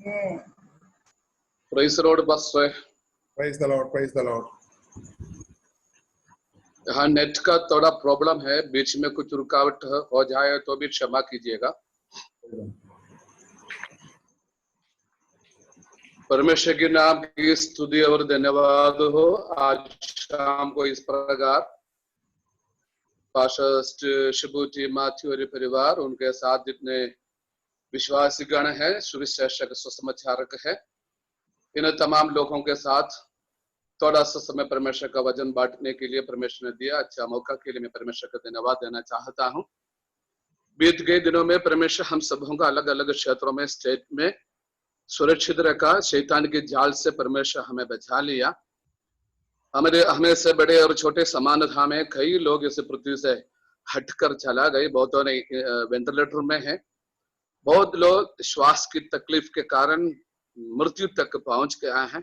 Praise the Lord, Pastor. Praise the Lord, praise the Lord. यहाँ net का थोड़ा problem है, बीच में कुछ रुकावट हो जाए तो भी क्षमा कीजिएगा। परमेश्वर के नाम की स्तुति और धन्यवाद हो। आज शाम को इस प्रकार पास्टर शिबूटी माथ्यू और परिवार, उनके साथ जितने विश्वासी गण है, सुविशेषक सुसमाचारक है, इन तमाम लोगों के साथ थोड़ा सा समय परमेश्वर का वचन बांटने के लिए परमेश्वर ने दिया। अच्छा मौका के लिए मैं परमेश्वर का धन्यवाद देना चाहता हूँ। बीत गए दिनों में परमेश्वर हम सबों का अलग अलग क्षेत्रों में, स्टेट में सुरक्षित रखा। शैतान के जाल से परमेश्वर हमें बचा लिया। हमें से बड़े और छोटे समानता में कई लोग इस पृथ्वी से हटकर चला गए। बहुतों ने वेंटिलेटर में है, बहुत लोग श्वास की तकलीफ के कारण मृत्यु तक पहुंच गए हैं।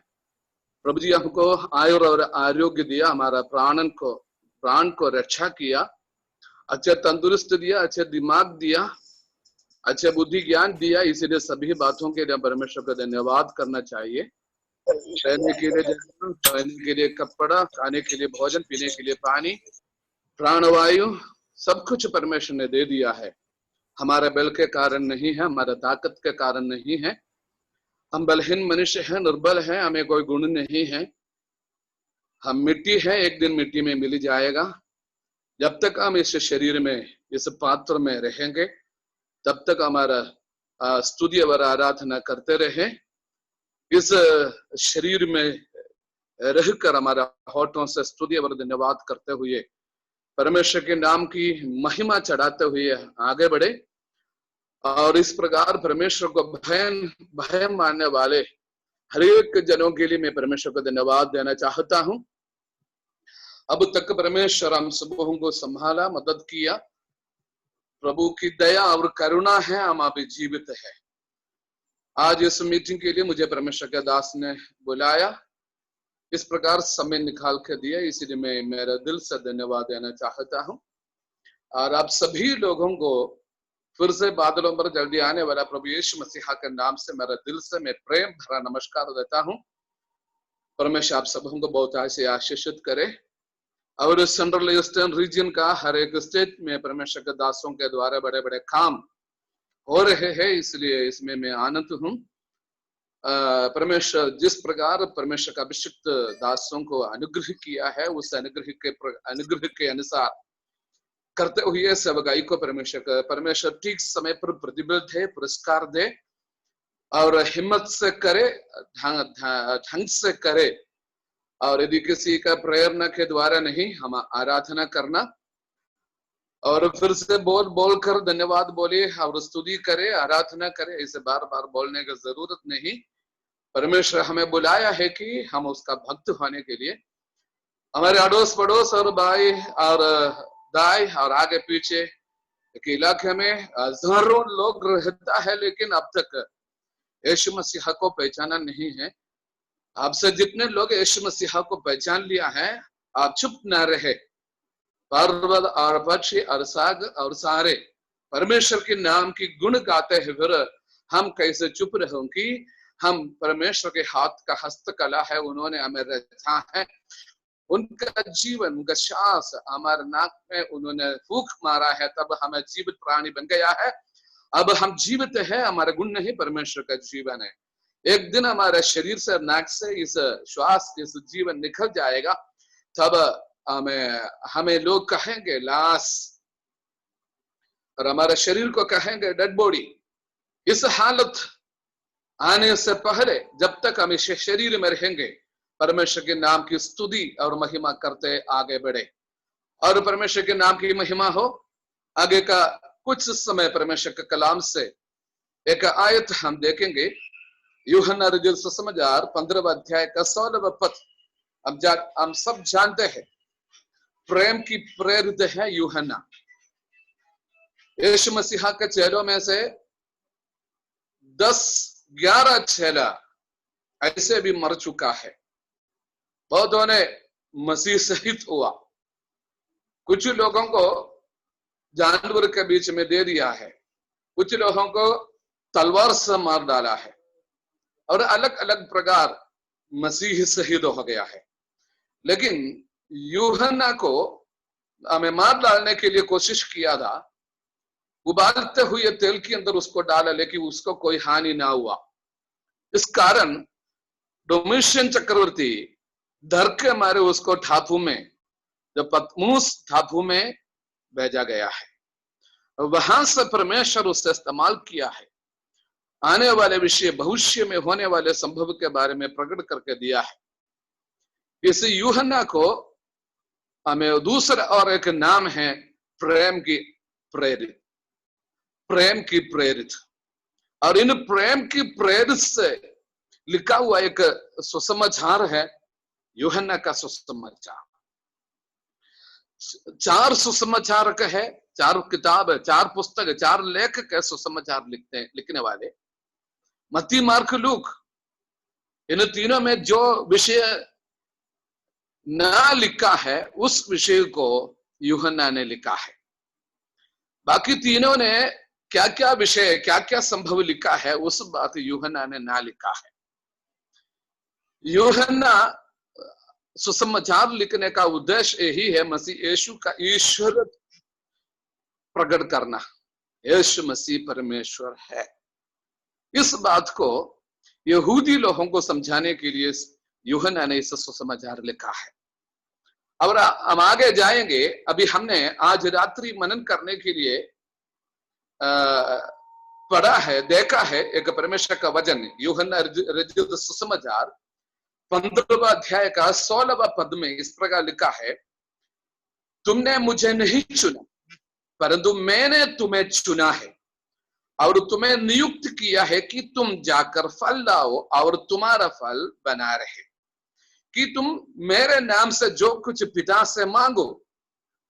प्रभु जी हमको आयु और आरोग्य दिया, हमारा प्राण को रक्षा किया, अच्छे तंदुरुस्त दिया, अच्छे दिमाग दिया, अच्छे बुद्धि ज्ञान दिया। इसीलिए सभी बातों के लिए परमेश्वर का धन्यवाद करना चाहिए। रहने के लिए जगह, पहनने के लिए कपड़ा, खाने के लिए भोजन, पीने के लिए पानी, प्राणवायु, सब कुछ परमेश्वर ने दे दिया है। हमारे बल के कारण नहीं है, हमारा ताकत के कारण नहीं है। हम बलहीन मनुष्य हैं, निर्बल हैं, हमें कोई गुण नहीं है। हम मिट्टी है, एक दिन मिट्टी में मिल जाएगा। जब तक हम इस शरीर में, इस पात्र में रहेंगे, तब तक हमारा स्तुति और आराधना करते रहे। इस शरीर में रहकर हमारा होठों से स्तुति और धन्यवाद करते हुए परमेश्वर के नाम की महिमा चढ़ाते हुए आगे बढ़े। और इस प्रकार परमेश्वर को भय मानने वाले हरेक जनों के लिए मैं परमेश्वर को धन्यवाद देना चाहता हूं। अब तक परमेश्वर हम सबों को संभाला, मदद किया। प्रभु की दया और करुणा है, हम अभी जीवित है। आज इस मीटिंग के लिए मुझे परमेश्वर के दास ने बुलाया, इस प्रकार समय निकाल के दिया, इसलिए मैं मेरे दिल से धन्यवाद देना चाहता हूं। और आप सभी लोगों को फिर से बादलों पर जल्दी आने वाला प्रभु यीशु मसीहा के नाम से मेरा दिल से मैं प्रेम भरा नमस्कार देता हूं। परमेश्वर आप सबों को बहुत ऐसे आशीषित करे। और सेंट्रल ईस्टर्न रीजन का हर एक स्टेट में परमेश्वर के दासों के द्वारा बड़े बड़े काम हो रहे हैं, इसलिए इसमें मैं आनंद हूं। परमेश्वर जिस प्रकार परमेश्वर का अभिषिक्त दासों को अनुग्रह किया है, उस अनुग्रह के अनुसार करते हुए सेवकाई को परमेश्वर ठीक समय पर प्रतिबल दे, पुरस्कार दे और हिम्मत से करे, ढंग से करे। और यदि किसी का प्रेरणा के द्वारा नहीं, हम आराधना करना और फिर से बोल कर धन्यवाद बोले और स्तुति करे, आराधना करे, इसे बार बार बोलने की जरूरत नहीं। परमेश्वर हमें बुलाया है कि हम उसका भक्त होने के लिए। हमारे अड़ोस पड़ोस और भाई और दाई और आगे पीछे के इलाके में हजारों लोग रहता है, लेकिन अब तक यीशु मसीहा को पहचाना नहीं है। आपसे जितने लोग यीशु मसीहा को पहचान लिया है, आप चुप न रहे। पर्वत और पक्षी और साग और सारे परमेश्वर के नाम की गुण गाते हैं, फिर हम कैसे चुप रहों कि हम परमेश्वर के हाथ का हस्तकला है, उन्होंने हमें रचा है। उनका जीवन, उनका श्वास हमारे नाक में उन्होंने फूंक मारा है, तब हमें जीवित प्राणी बन गया है। अब हम जीवित है, हमारा गुण नहीं, परमेश्वर का जीवन है। एक दिन हमारे शरीर से, नाक से इस श्वास, इस जीवन निकल जाएगा, तब हमें लोग कहेंगे लाश, और हमारे शरीर को कहेंगे डेड बॉडी। इस हालत आने से पहले जब तक हम इस शरीर में रहेंगे, परमेश्वर के नाम की स्तुति और महिमा करते आगे बढ़े। और परमेश्वर के नाम की महिमा हो। आगे का कुछ समय परमेश्वर के कलाम से एक आयत हम देखेंगे, यूहन्ना रचित सुसमाचार 15वां अध्याय का 16वां पद। हम सब जानते हैं प्रेम की प्रेरित है यूहन्ना। यीशु मसीहा के चेलों में से 10-11 चेला ऐसे भी मर चुका है। बहुतों ने मसीह सहित हुआ, कुछ लोगों को जानवर के बीच में दे दिया है, कुछ लोगों को तलवार से मार डाला है, और अलग अलग प्रकार मसीह शहीद हो गया है। लेकिन यूहन्ना को हमें मार डालने के लिए कोशिश किया था, उबालते हुए तेल के अंदर उसको डाला, लेकिन उसको कोई हानि ना हुआ। इस कारण डोमिशियन चक्रवर्ती डर के मारे उसको टापू में, जो पतमूस टापू में भेजा गया है। वहां से परमेश्वर उससे इस्तेमाल किया है, आने वाले विषय, भविष्य में होने वाले संभव के बारे में प्रकट करके दिया है। इस यूहन्ना को हमें दूसरा और एक नाम है प्रेम की प्रेरित, प्रेम की प्रेरित। और इन प्रेम की प्रेरित से लिखा हुआ एक सुसमाचार है यूहन्ना का सुसमाचार। 4 सुसमाचारक है, 4 किताब है, 4 पुस्तक है, 4 लेखक है सुसमाचार लिखने वाले, मत्ती, मार्क, लूक। इन तीनों में जो विषय ना लिखा है उस विषय को यूहन्ना ने लिखा है। बाकी तीनों ने क्या क्या विषय, क्या क्या संभव लिखा है, उस बात यूहन्ना ने ना लिखा है। यूहन्ना सुसमाचार लिखने का उद्देश्य यही है, मसीह यीशु का ईश्वर प्रकट करना। यीशु मसीह परमेश्वर है, इस बात को यहूदी लोगों को समझाने के लिए यूहन्ना ने इस सुसमाचार लिखा है। अब हम आगे जाएंगे। अभी हमने आज रात्रि मनन करने के लिए पढ़ा है, देखा है एक परमेश्वर का वचन, यूहन्ना रचित सुसमाचार 15वां अध्याय का 16वां पद में इस प्रकार लिखा है, तुमने मुझे नहीं चुना, परंतु मैंने तुम्हें चुना है और तुम्हें नियुक्त किया है कि तुम जाकर फल लाओ और तुम्हारा फल बना रहे, कि तुम मेरे नाम से जो कुछ पिता से मांगो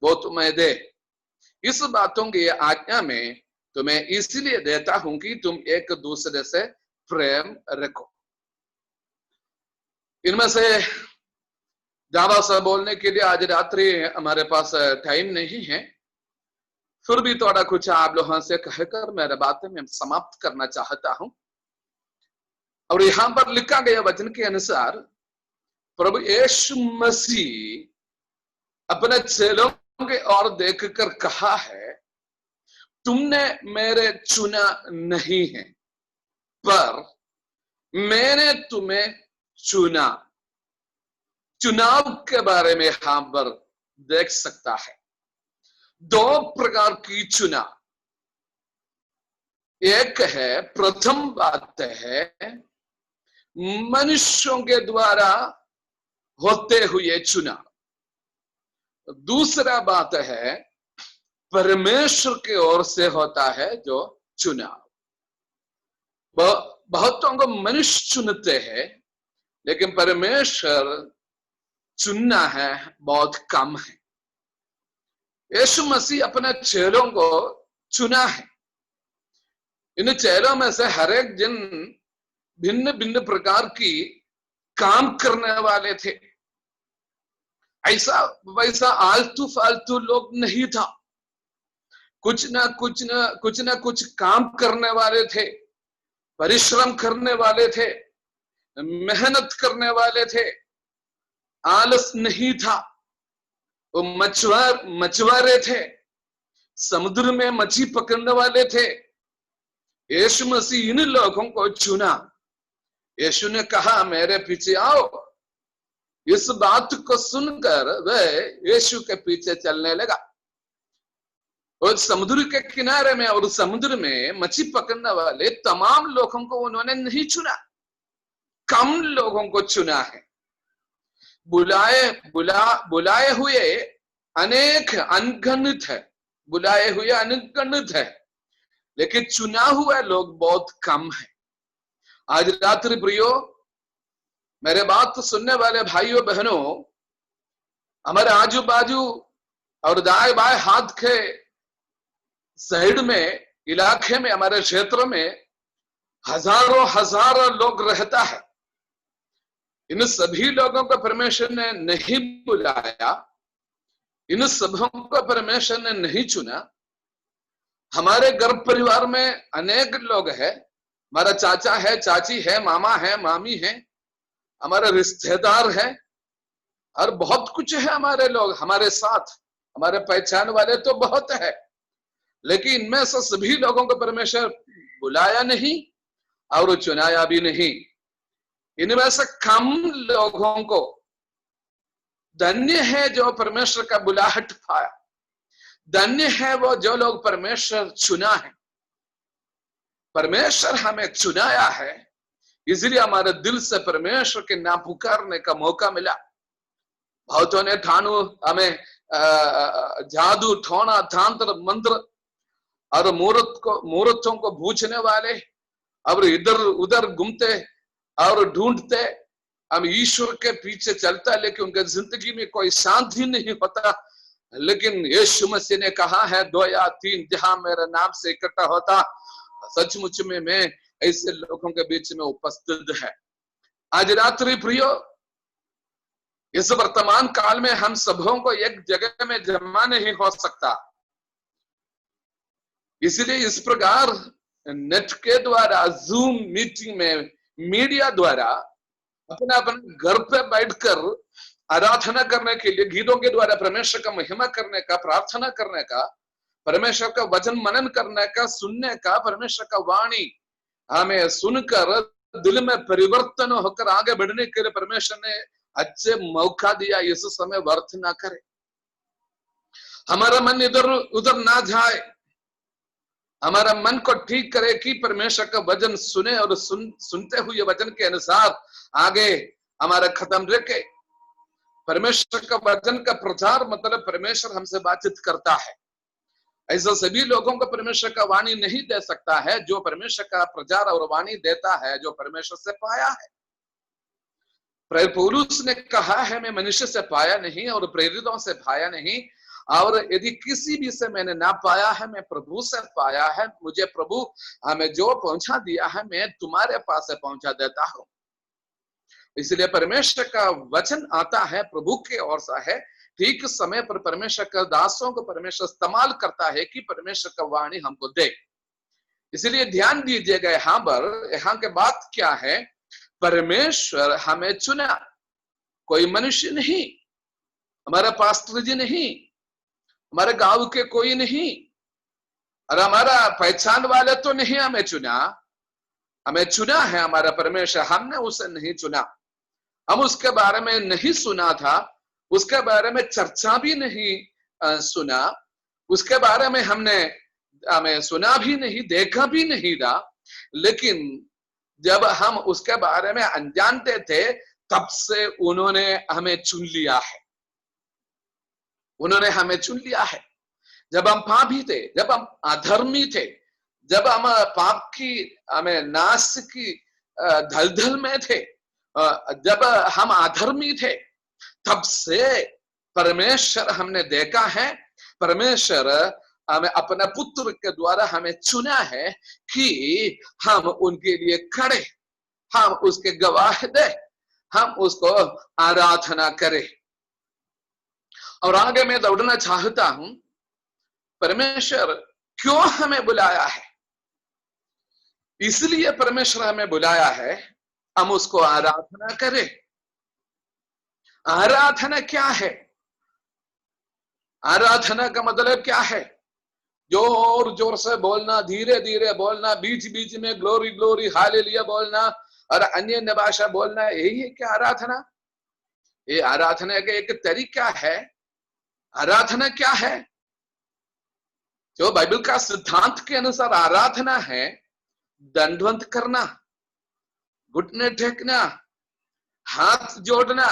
वो तुम्हें दे। इस बातों की आज्ञा में तुम्हें इसलिए देता हूं कि तुम एक दूसरे से प्रेम रखो। इनमें से ज्यादा सा बोलने के लिए आज रात्रि हमारे पास टाइम नहीं है, फिर भी थोड़ा कुछ आप लोगों से कहकर मेरे बातें में समाप्त करना चाहता हूं। और यहां पर लिखा गया वचन के अनुसार प्रभु यीशु मसीह अपने चेलों के ओर देखकर कहा है, तुमने मेरे चुना नहीं है, पर मैंने तुम्हें चुना। चुनाव के बारे में यहां पर देख सकता है 2 प्रकार की चुना। एक है, प्रथम बात है मनुष्यों के द्वारा होते हुए चुना। दूसरा बात है परमेश्वर की ओर से होता है जो चुनाव। बहुतों को मनुष्य चुनते हैं, लेकिन परमेश्वर चुनना है बहुत कम है। यीशु मसीह अपने चेलों को चुना है। इन चेलों में से हर एक जन भिन्न भिन्न प्रकार की काम करने वाले थे। ऐसा वैसा आलतू फालतू लोग नहीं था। कुछ ना कुछ काम करने वाले थे, परिश्रम करने वाले थे, मेहनत करने वाले थे, आलस नहीं था। वो मछुआरे थे, समुद्र में मछली पकड़ने वाले थे। यीशु मसीह इन लोगों को चुना। यीशु ने कहा, मेरे पीछे आओ। इस बात को सुनकर वह यीशु के पीछे चलने लगा। और समुद्र के किनारे में और समुद्र में मछली पकड़ने वाले तमाम लोगों को उन्होंने नहीं चुना, कम लोगों को चुना है। बुलाए हुए अनेक अनगणित है, बुलाए हुए अनगणित है, लेकिन चुना हुआ लोग बहुत कम है। आज रात्रि प्रियो, मेरे बात सुनने वाले भाइयों बहनों, हमारे आजू बाजू और दाएं बाएं हाथ के साइड में, इलाके में, हमारे क्षेत्र में हजारों लोग रहता है। इन सभी लोगों को परमेश्वर ने नहीं बुलाया, इन सबों को परमेश्वर ने नहीं चुना। हमारे घर परिवार में अनेक लोग हैं, हमारा चाचा है, चाची है, मामा है, मामी है, हमारे रिश्तेदार है, और बहुत कुछ है हमारे लोग हमारे साथ, हमारे पहचान वाले तो बहुत है, लेकिन इनमें से सभी लोगों को परमेश्वर बुलाया नहीं और चुनाया भी नहीं। इनमें से कम लोगों को धन्य है जो परमेश्वर का बुलाहट पाया, धन्य है वो जो लोग परमेश्वर चुना है। परमेश्वर हमें चुनाया है, इसलिए हमारे दिल से परमेश्वर के नाम पुकारने का मौका मिला। बहुतों ने ठानु हमें जादू, ठोना, तांत्र, मंत्र और मूर्तों को पूछने वाले और इधर उधर घूमते और ढूंढते, हम ईश्वर के पीछे चलता, लेकिन उनके जिंदगी में कोई शांति नहीं होता। लेकिन यीशु मसीह ने कहा है 2 या 3 जहां मेरे नाम से इकट्ठा होता, सचमुच में मैं ऐसे लोगों के बीच में उपस्थित है। आज रात्रि प्रियो, इस वर्तमान काल में हम सबों को एक जगह में जमा नहीं हो सकता, इसलिए इस प्रकार नेट के द्वारा, जूम मीटिंग में, मीडिया द्वारा अपने अपने घर पे बैठकर आराधना करने के लिए, गीतों के द्वारा परमेश्वर का महिमा करने का, प्रार्थना करने का, परमेश्वर का वचन मनन करने का, सुनने का, परमेश्वर का वाणी हमें सुनकर दिल में परिवर्तन होकर आगे बढ़ने के लिए परमेश्वर ने अच्छे मौका दिया। इस समय व्यर्थ ना करे, हमारा मन इधर उधर ना जाए, हमारा मन को ठीक करे कि परमेश्वर का वचन सुने और सुनते हुए वचन के अनुसार आगे हमारा खत्म रखे। परमेश्वर का वचन का प्रचार मतलब परमेश्वर हमसे बातचीत करता है। ऐसा सभी लोगों को परमेश्वर का वाणी नहीं दे सकता है। जो परमेश्वर का प्रचार और वाणी देता है, जो परमेश्वर से पाया है। पौलुस ने कहा है, मैं मनुष्य से पाया नहीं और प्रेरितों से पाया नहीं, और यदि किसी भी से मैंने ना पाया है, मैं प्रभु से पाया है। मुझे प्रभु हमें जो पहुंचा दिया है, मैं तुम्हारे पास से पहुंचा देता हूं। इसलिए परमेश्वर का वचन आता है प्रभु के ओर से है। ठीक समय पर परमेश्वर का दासों को परमेश्वर इस्तेमाल करता है कि परमेश्वर का वाणी हमको दे। इसलिए ध्यान दीजिएगा यहाँ पर, यहाँ के बात क्या है, परमेश्वर हमें चुना, कोई मनुष्य नहीं, हमारा पास्टर जी नहीं, हमारे गांव के कोई नहीं, और हमारा पहचान वाले तो नहीं हमें चुना। हमें चुना है हमारा परमेश्वर। हमने उसे नहीं चुना, हम उसके बारे में नहीं सुना था, उसके बारे में चर्चा भी नहीं सुना, उसके बारे में हमें सुना भी नहीं, देखा भी नहीं था। लेकिन जब हम उसके बारे में अनजानते थे, तब से उन्होंने हमें चुन लिया है, उन्होंने हमें चुन लिया है। जब हम पापी थे, जब हम अधर्मी थे, जब हम पाप की हमें नाश की दलदल में थे, जब हम अधर्मी थे, तब से परमेश्वर हमने देखा है। परमेश्वर हमें अपने पुत्र के द्वारा हमें चुना है कि हम उनके लिए खड़े, हम उसके गवाह दे, हम उसको आराधना करें। और आगे मैं दौड़ना चाहता हूं, परमेश्वर क्यों हमें बुलाया है? इसलिए परमेश्वर हमें बुलाया है हम उसको आराधना करें। आराधना क्या है? आराधना का मतलब क्या है? जोर जोर से बोलना, धीरे धीरे बोलना, बीच बीच में ग्लोरी ग्लोरी हालेलुया बोलना और अन्य भाषा बोलना, यही है क्या आराधना? ये आराधना का एक तरीका है। आराधना क्या है? जो बाइबल का सिद्धांत के अनुसार आराधना है दंडवत करना, घुटने टेकना, हाथ जोड़ना,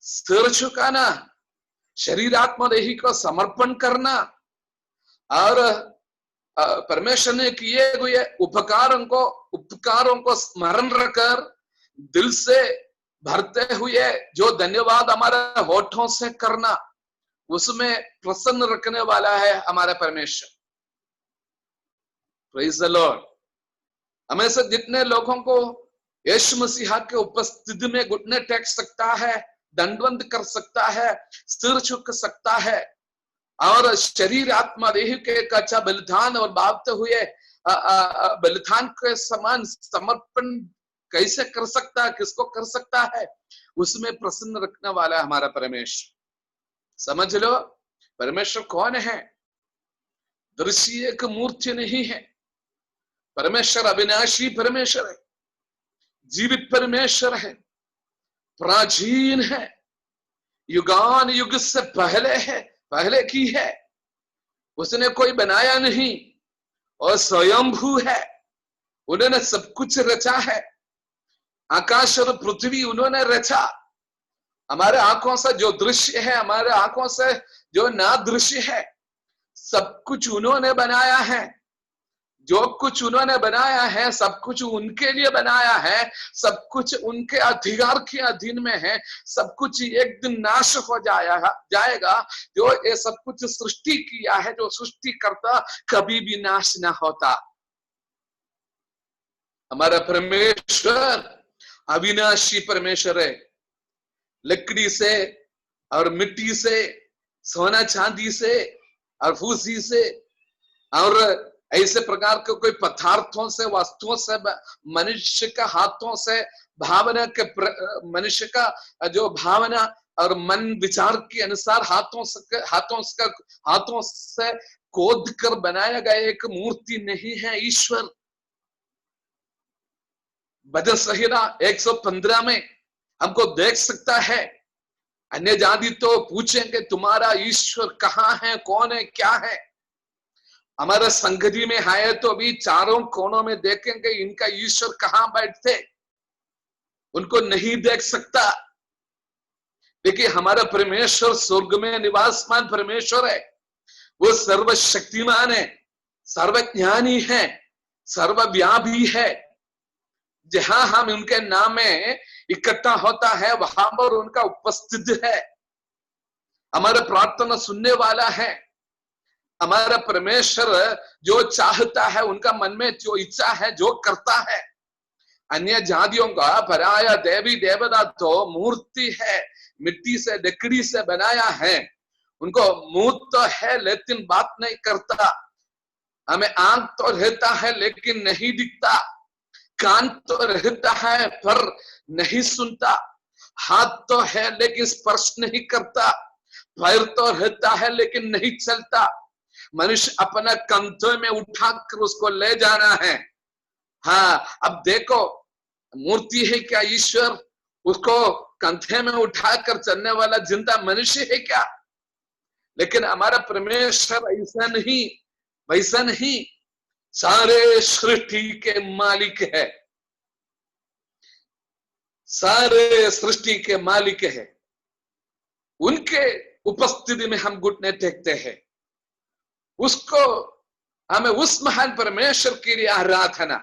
सिर झुकाना, शरीर आत्मा देही को समर्पण करना और परमेश्वर ने किए हुए उपकारों को स्मरण रखकर दिल से भरते हुए जो धन्यवाद हमारे होठों से करना, उसमें प्रसन्न रखने वाला है हमारा परमेश्वर। Praise the Lord. हमें से जितने लोगों को यीशु मसीहा के उपस्थिति में घुटने टेक सकता है, दंडवत कर सकता है, सिर झुक सकता है और शरीर आत्मा देह के अच्छा बलिदान और बाबते हुए बलिदान के समान समर्पण कैसे कर सकता है, किसको कर सकता है, उसमें प्रसन्न रखने वाला है हमारा परमेश्वर। समझ लो परमेश्वर कौन है। दृश्य एक मूर्ति नहीं है। परमेश्वर अविनाशी परमेश्वर है, जीवित परमेश्वर है, प्राचीन है, युगान युग से पहले है, पहले की है, उसने कोई बनाया नहीं और स्वयंभू है। उन्होंने सब कुछ रचा है, आकाश और पृथ्वी उन्होंने रचा। हमारे आंखों से जो दृश्य है, हमारे आंखों से जो ना दृश्य है, सब कुछ उन्होंने बनाया है। जो कुछ उन्होंने बनाया है सब कुछ उनके लिए बनाया है, सब कुछ उनके अधिकार के अधीन में है। सब कुछ एक दिन नाश हो जाएगा। जो ये सब कुछ सृष्टि किया है, जो सृष्टि करता कभी भी नाश ना होता। हमारा परमेश्वर अविनाशी परमेश्वर है। लकड़ी से और मिट्टी से, सोना चांदी से और फूसी से और ऐसे प्रकार के कोई पदार्थों से, वस्तुओं से, मनुष्य का हाथों से, भावना के मनुष्य का जो भावना और मन विचार के अनुसार हाथों से खोद कर बनाया गया एक मूर्ति नहीं है ईश्वर। भजन संहिता 115 में हमको देख सकता है। अन्य जाति तो पूछेंगे तुम्हारा ईश्वर कहाँ है, कौन है, क्या है। हमारे संगति में आए तो अभी चारों कोनों में देखेंगे इनका ईश्वर कहाँ बैठते, उनको नहीं देख सकता। लेकिन हमारा परमेश्वर स्वर्ग में निवासमान परमेश्वर है। वो सर्वशक्तिमान है, सर्वज्ञानी है, सर्वव्यापी है। जहां हम उनके नाम में इकट्ठा होता है वहां पर उनका उपस्थित है। हमारा प्रार्थना सुनने वाला है। हमारा परमेश्वर जो चाहता है, उनका मन में जो इच्छा है, जो करता है। अन्य जातियों का पराया देवी देवता तो मूर्ति है, मिट्टी से लकड़ी से बनाया है। उनको मुंह तो है लेकिन बात नहीं करता। हमें आंख तो रहता है लेकिन नहीं दिखता, कान तो रहता है पर नहीं सुनता, हाथ तो है लेकिन स्पर्श नहीं करता, पैर तो रहता है लेकिन नहीं चलता। मनुष्य अपना कंधे में उठाकर उसको ले जाना है। हाँ, अब देखो मूर्ति है क्या ईश्वर? उसको कंधे में उठाकर चलने वाला जिंदा मनुष्य है क्या? लेकिन हमारा परमेश्वर ऐसा नहीं, वैसा नहीं, सारे सृष्टि के मालिक है, सारे सृष्टि के मालिक है। उनके उपस्थिति में हम घुटने टेकते हैं। उसको हमें उस महान परमेश्वर के लिए आराधना,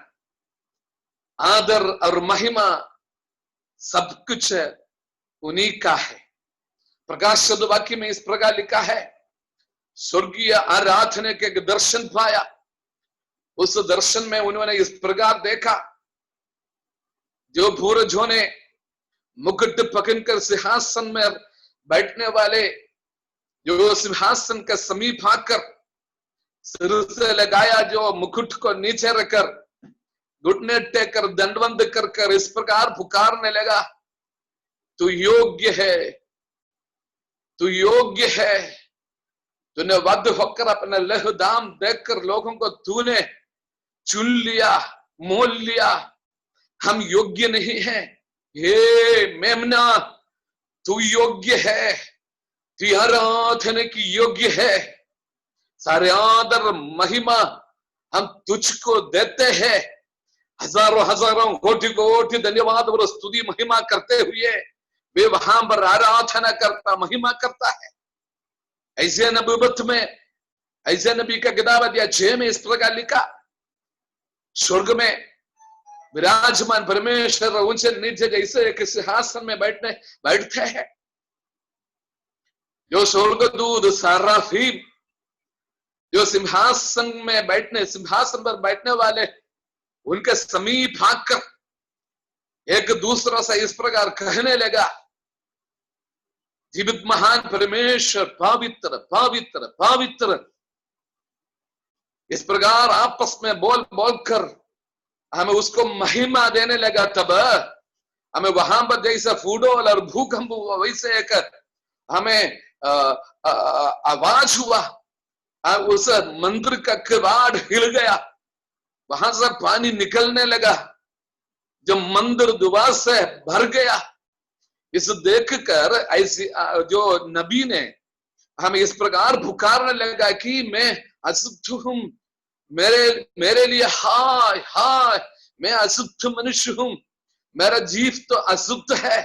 आदर और महिमा सब कुछ उन्हीं का है। प्रकाश शुद्ध वाक्य में इस प्रकार लिखा है, स्वर्गीय आराधना के दर्शन पाया। उस दर्शन में उन्होंने इस प्रकार देखा, जो पूर्वजों ने मुकुट पकड़कर सिंहासन में बैठने वाले, जो सिंहासन के समीप आकर सिर से लगाया, जो मुकुट को नीचे रखकर घुटने टेकर दंडवंद कर इस प्रकार पुकारने लगा, तू योग्य है, तू योग्य है। तूने वध होकर अपना लहू दाम देकर लोगों को तूने चुन लिया, मोल लिया। हम योग्य नहीं है। हे मेमना, तू योग्य है, तू आराधना की योग्य है। सारे आदर महिमा हम तुझको देते हैं। हजारों हजारों कोटि कोटि धन्यवाद और स्तुति महिमा करते हुए वे वहां पर आराधना करता, महिमा करता है। ऐसे नबूवत में, ऐसे नबी का किताब अध्याय 6 में इस प्रकार लिखा, स्वर्ग में विराजमान परमेश्वर ऊंचे नीचे जैसे एक सिंहासन में बैठते हैं। जो स्वर्गदूत सराफीम, जो सिंहासन पर बैठने वाले, उनके समीप आकर एक दूसरे से इस प्रकार कहने लगा, जीवित महान परमेश्वर पवित्र पवित्र पवित्र। इस प्रकार आपस में बोल बोलकर हमें उसको महिमा देने लगा। तब हमें वहां पर जैसा फूडोल और भूकंप हुआ वैसे एक हमें आवाज हुआ, उस मंदिर का किवाड़ हिल गया, वहां से पानी निकलने लगा, जब मंदिर दुआ से भर गया। इस देखकर ऐसी जो नबी ने हमें इस प्रकार पुकारने लगा कि मैं अशुद्ध हूं, मेरे लिए हाय हाय, मैं अशुद्ध मनुष्य हूं, मेरा जीव तो अशुद्ध है।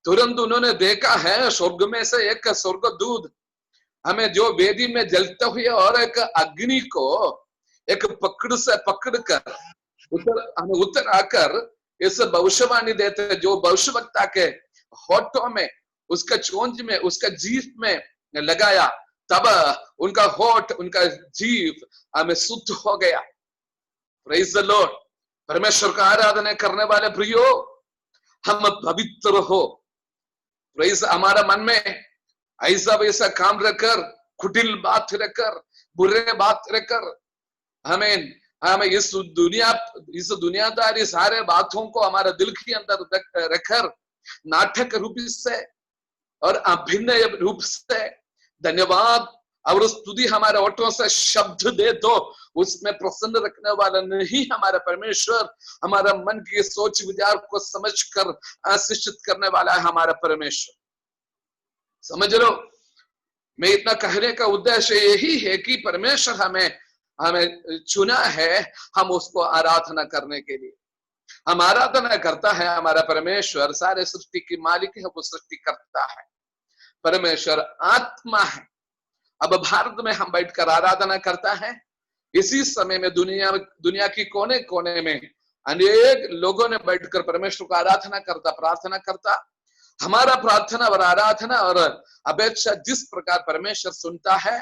तुरंत उन्होंने देखा है स्वर्ग में से एक स्वर्गदूत हमें जो वेदी में जलते हुए और एक अग्नि को एक पकड़ से पकड़कर हमें उतर आकर इस भविष्यवाणी देते, जो भविष्यवक्ता के होठों में, उसका चोंच में, उसका जीव में लगाया, तब उनका होठ, उनका जीव हमें शुद्ध हो गया। Praise the Lord. परमेश्वर का आराधना करने वाले प्रियो, हम पवित्र हो। प्रेज़। हमारा मन में ऐसा वैसा काम रखकर, कुटिल बात रखकर, बुरे बात रखकर हमें इस दुनियादारी सारे बातों को हमारे दिल के अंदर रखकर नाटक रूप से और अभिनय रूप से धन्यवाद और स्तुति हमारे ओठों से शब्द दे तो उसमें प्रसन्न रखने वाला नहीं हमारा परमेश्वर। हमारा मन की सोच विचार को समझकर आशीषित करने वाला है हमारा परमेश्वर। समझ लो, मैं इतना कहने का उद्देश्य यही है कि परमेश्वर हमें चुना है हम उसको आराधना करने के लिए। हम आराधना करता है हमारा परमेश्वर सारे सृष्टि की मालिक है, वो सृष्टि करता है। परमेश्वर आत्मा है। अब भारत में हम बैठकर आराधना करता है, इसी समय में दुनिया की कोने कोने में अनेक लोगों ने बैठकर परमेश्वर को आराधना करता, प्रार्थना करता। हमारा प्रार्थना और आराधना और अपेक्षा जिस प्रकार परमेश्वर सुनता है,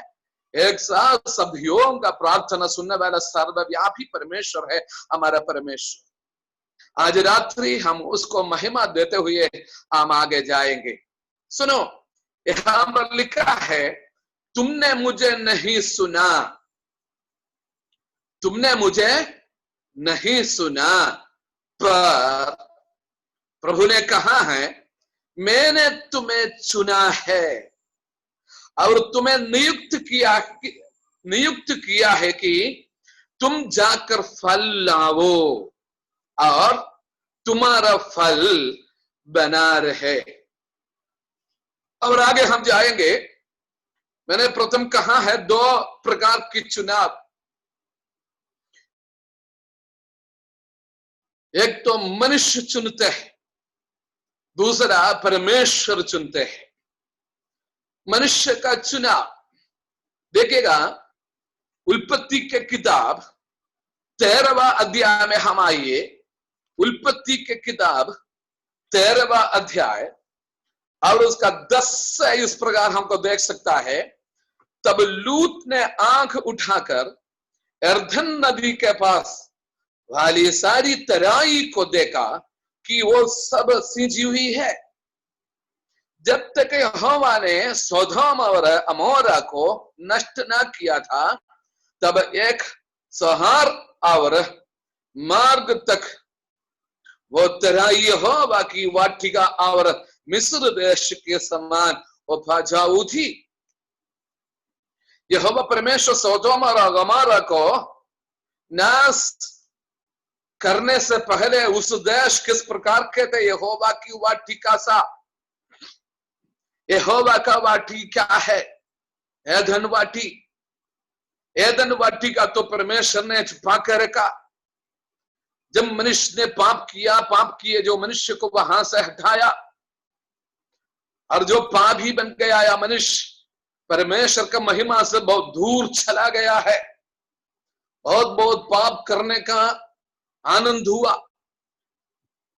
एक साथ सभीयों का प्रार्थना सुनने वाला सर्वव्यापी परमेश्वर है हमारा परमेश्वर। आज रात्रि हम उसको महिमा देते हुए हम आगे जाएंगे। सुनो, यहां पर लिखा है, तुमने मुझे नहीं सुना, तुमने मुझे नहीं सुना, पर प्रभु ने कहा है मैंने तुम्हें चुना है और तुम्हें नियुक्त किया है कि तुम जाकर फल लाओ और तुम्हारा फल बना रहे। और आगे हम जाएंगे। मैंने प्रथम कहा है दो प्रकार की चुनाव, एक तो मनुष्य चुनते हैं, दूसरा परमेश्वर चुनते हैं। मनुष्य का चुनाव देखिएगा, उत्पत्ति के किताब 13वां अध्याय में हम आइए। उत्पत्ति के किताब 13वां अध्याय और उसका 10 से इस प्रकार हमको देख सकता है। तब लूत ने आंख उठाकर यरदन नदी के पास वाली सारी तराई को देखा कि वो सब सींची हुई है। जब तक यहोवा ने सोदोम और अमोरा को नष्ट न किया था, तब एक सहार और मार्ग तक वो तराई यहोवा की वाटिका और मिस्र देश के समान उपजाऊ थी। यहोवा परमेश्वर सोदोम और अमोरा को नाश करने से पहले उस देश किस प्रकार के थे? यहोवा की वाटिका सा। यहोवा का वाटी क्या है? एदन वाटी। एदन वाटी का तो परमेश्वर ने छुपा कर रखा। जब मनुष्य ने पाप किए जो मनुष्य को वहां से हटाया और जो पापी बन गया या मनुष्य परमेश्वर का महिमा से बहुत दूर चला गया है। बहुत पाप करने का आनंद हुआ,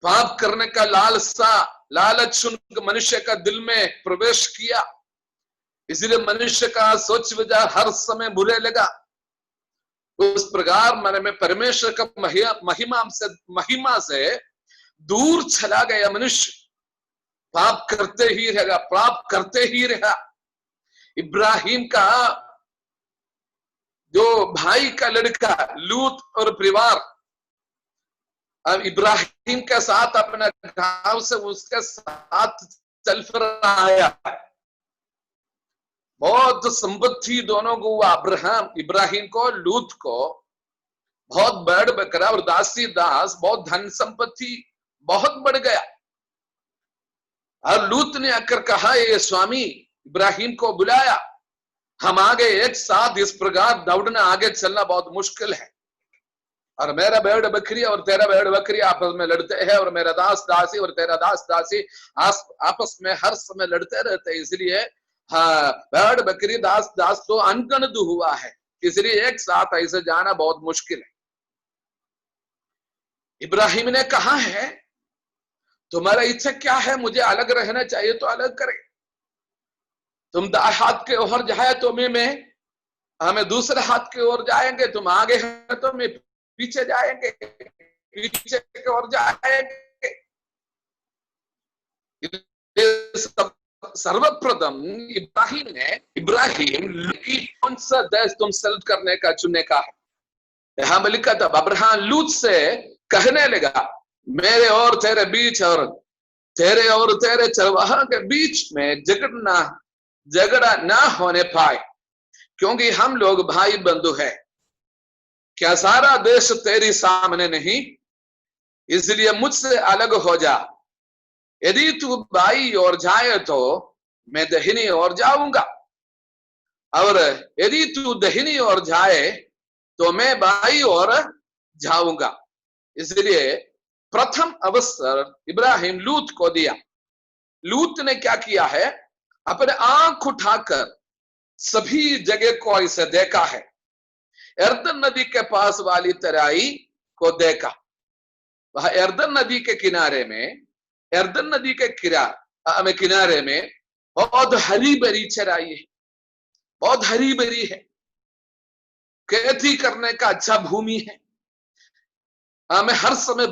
पाप करने का लालच मनुष्य का दिल में प्रवेश किया, इसलिए मनुष्य का सोच विचार हर समय बुरे लगा। उस प्रकार मन में परमेश्वर का महिमा से दूर चला गया मनुष्य, पाप करते ही रहा। इब्राहिम का जो भाई का लड़का लूत और परिवार अब इब्राहिम के साथ अपना गांव से उसके साथ चल फिर आया, बहुत संपत्ति दोनों को हुआ, अब्राहम इब्राहिम को लूत को बहुत बढ़ बकरा और दासी दास, बहुत धन संपत्ति बहुत बढ़ गया। और लूत ने आकर कहा, ये स्वामी इब्राहिम को बुलाया, हम आगे एक साथ इस प्रकार दौड़ना आगे चलना बहुत मुश्किल है, और मेरा भेड़ बकरी और तेरा भेड़ बकरी आपस में लड़ते हैं, और मेरा दास दासी और तेरा दास दासी आपस में हर समय लड़ते रहते हैं, इसलिए हाँ भेड़ बकरी दास दास तो अनगणित हुआ है, इसलिए एक साथ ऐसे जाना बहुत मुश्किल है। इब्राहिम ने कहा है, तुम्हारा इच्छा क्या है, मुझे अलग रहना चाहिए तो अलग करे, तुम दाएं हाथ के ओर जाए तो मैं हमें दूसरे हाथ की ओर जाएंगे, तुम आगे हैं तो मैं पीछे जाएंगे, पीछे की ओर जाएंगे। सर्वप्रथम इब्राहिम कौन सा देश तुम सेलेक्ट करने का चुनने का है, यहां में लिखा था अब्राहम लूत से कहने लगा, मेरे और तेरे बीच और तेरे चरवाहा के बीच में झगड़ा ना होने पाए, क्योंकि हम लोग भाई बंधु हैं, क्या सारा देश तेरी सामने नहीं, इसलिए मुझसे अलग हो जा, यदि तू बाई और जाए तो मैं दहिनी ओर जाऊंगा, और यदि तू दहिनी ओर जाए तो मैं बाई ओर जाऊंगा। इसलिए प्रथम अवसर इब्राहिम लूत को दिया। लूत ने क्या किया है, अपने आंख उठाकर सभी जगह को इसे देखा है, यरदन नदी के पास वाली तराई को देखा, वह यरदन नदी के किनारे में, यरदन नदी के किनारे में बहुत हरी भरी चराई है, बहुत हरी भरी है, खेती करने का अच्छा भूमि है, हमें हर समय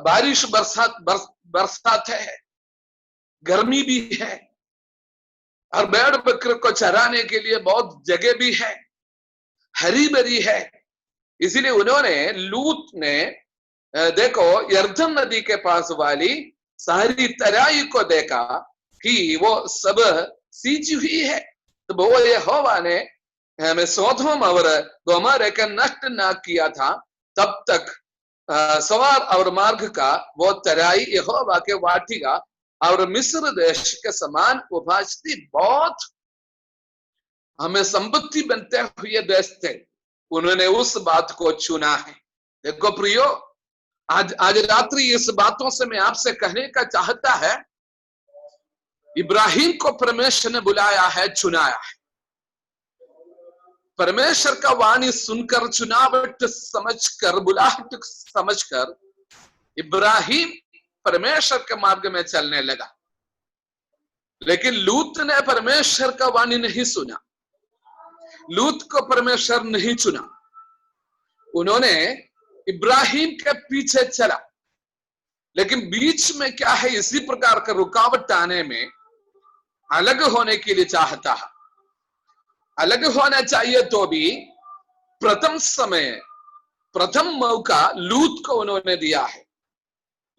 बारिश बरसात है, गर्मी भी है, और भेड़ बकरे को चराने के लिए बहुत जगह भी है, हरी भरी है। इसीलिए उन्होंने लूत ने देखो यरदन नदी के पास वाली सारी तराई को देखा कि वो सब सींची हुई है, तो वो यहोवा ने हमें सोदोम और गोमोरा का नष्ट ना किया था, तब तक सवार और मार्ग का वो तराई यहोवा के वाटिका और मिस्र देश के समान उभाजती बहुत हमें संपत्ति बनते हुए देश थे, उन्होंने उस बात को चुना है। देखो प्रियो, आज रात्रि इस बातों से मैं आपसे कहने का चाहता है, इब्राहिम को परमेश्वर ने बुलाया है, चुनाया है, परमेश्वर का वाणी सुनकर, चुनावट समझकर, बुलाहट समझकर इब्राहिम परमेश्वर के मार्ग में चलने लगा। लेकिन लूत ने परमेश्वर का वाणी नहीं सुना, लूत को परमेश्वर नहीं चुना, उन्होंने इब्राहिम के पीछे चला, लेकिन बीच में क्या है, इसी प्रकार का रुकावट आने में अलग होने के लिए चाहता है। अलग होना चाहिए तो भी प्रथम मौका लूत को उन्होंने दिया है।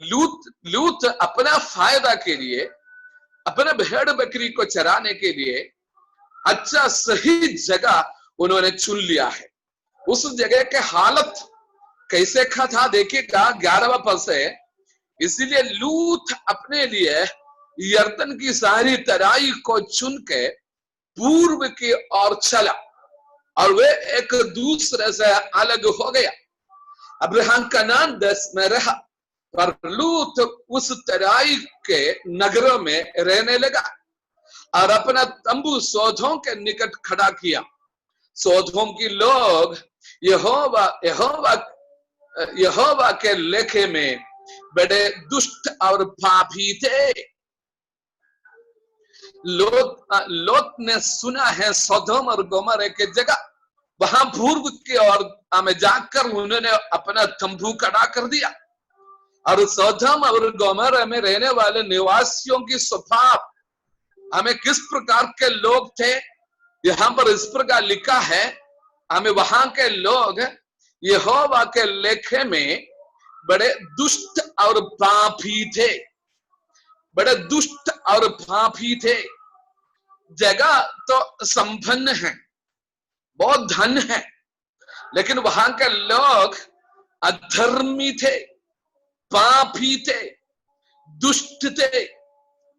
लूत अपना फायदा के लिए, अपने भेड़ बकरी को चराने के लिए अच्छा सही जगह उन्होंने चुन लिया है। उस जगह के हालत कैसे था देखिएगा 11वां पद से, इसीलिए लूत अपने लिए यरदन की सारी तराई को चुन के पूर्व की ओर चला, और वे एक दूसरे से अलग हो गया। अब्राहम कनान देश में रहा, पर लूत उस तराई के नगरों में रहने लगा और अपना तंबू सोधोम के निकट खड़ा किया। सोधोम की लोग यहोवा के लेखे में बड़े दुष्ट और पापी थे। लोत ने सुना है सोदोम और गोमोरा के जगह, वहां पूर्व की ओर में जाकर उन्होंने अपना तंबू खड़ा कर दिया, और सोदोम और गोमोरा में रहने वाले निवासियों की स्वभाव हमें किस प्रकार के लोग थे, यहां पर इस प्रकार लिखा है, हमें वहां के लोग यहोवा के लेखे में बड़े दुष्ट और पापी थे, बड़े दुष्ट और पापी थे। जगह तो संपन्न है, बहुत धन है, लेकिन वहां के लोग अधर्मी थे, पापी थे, दुष्ट थे।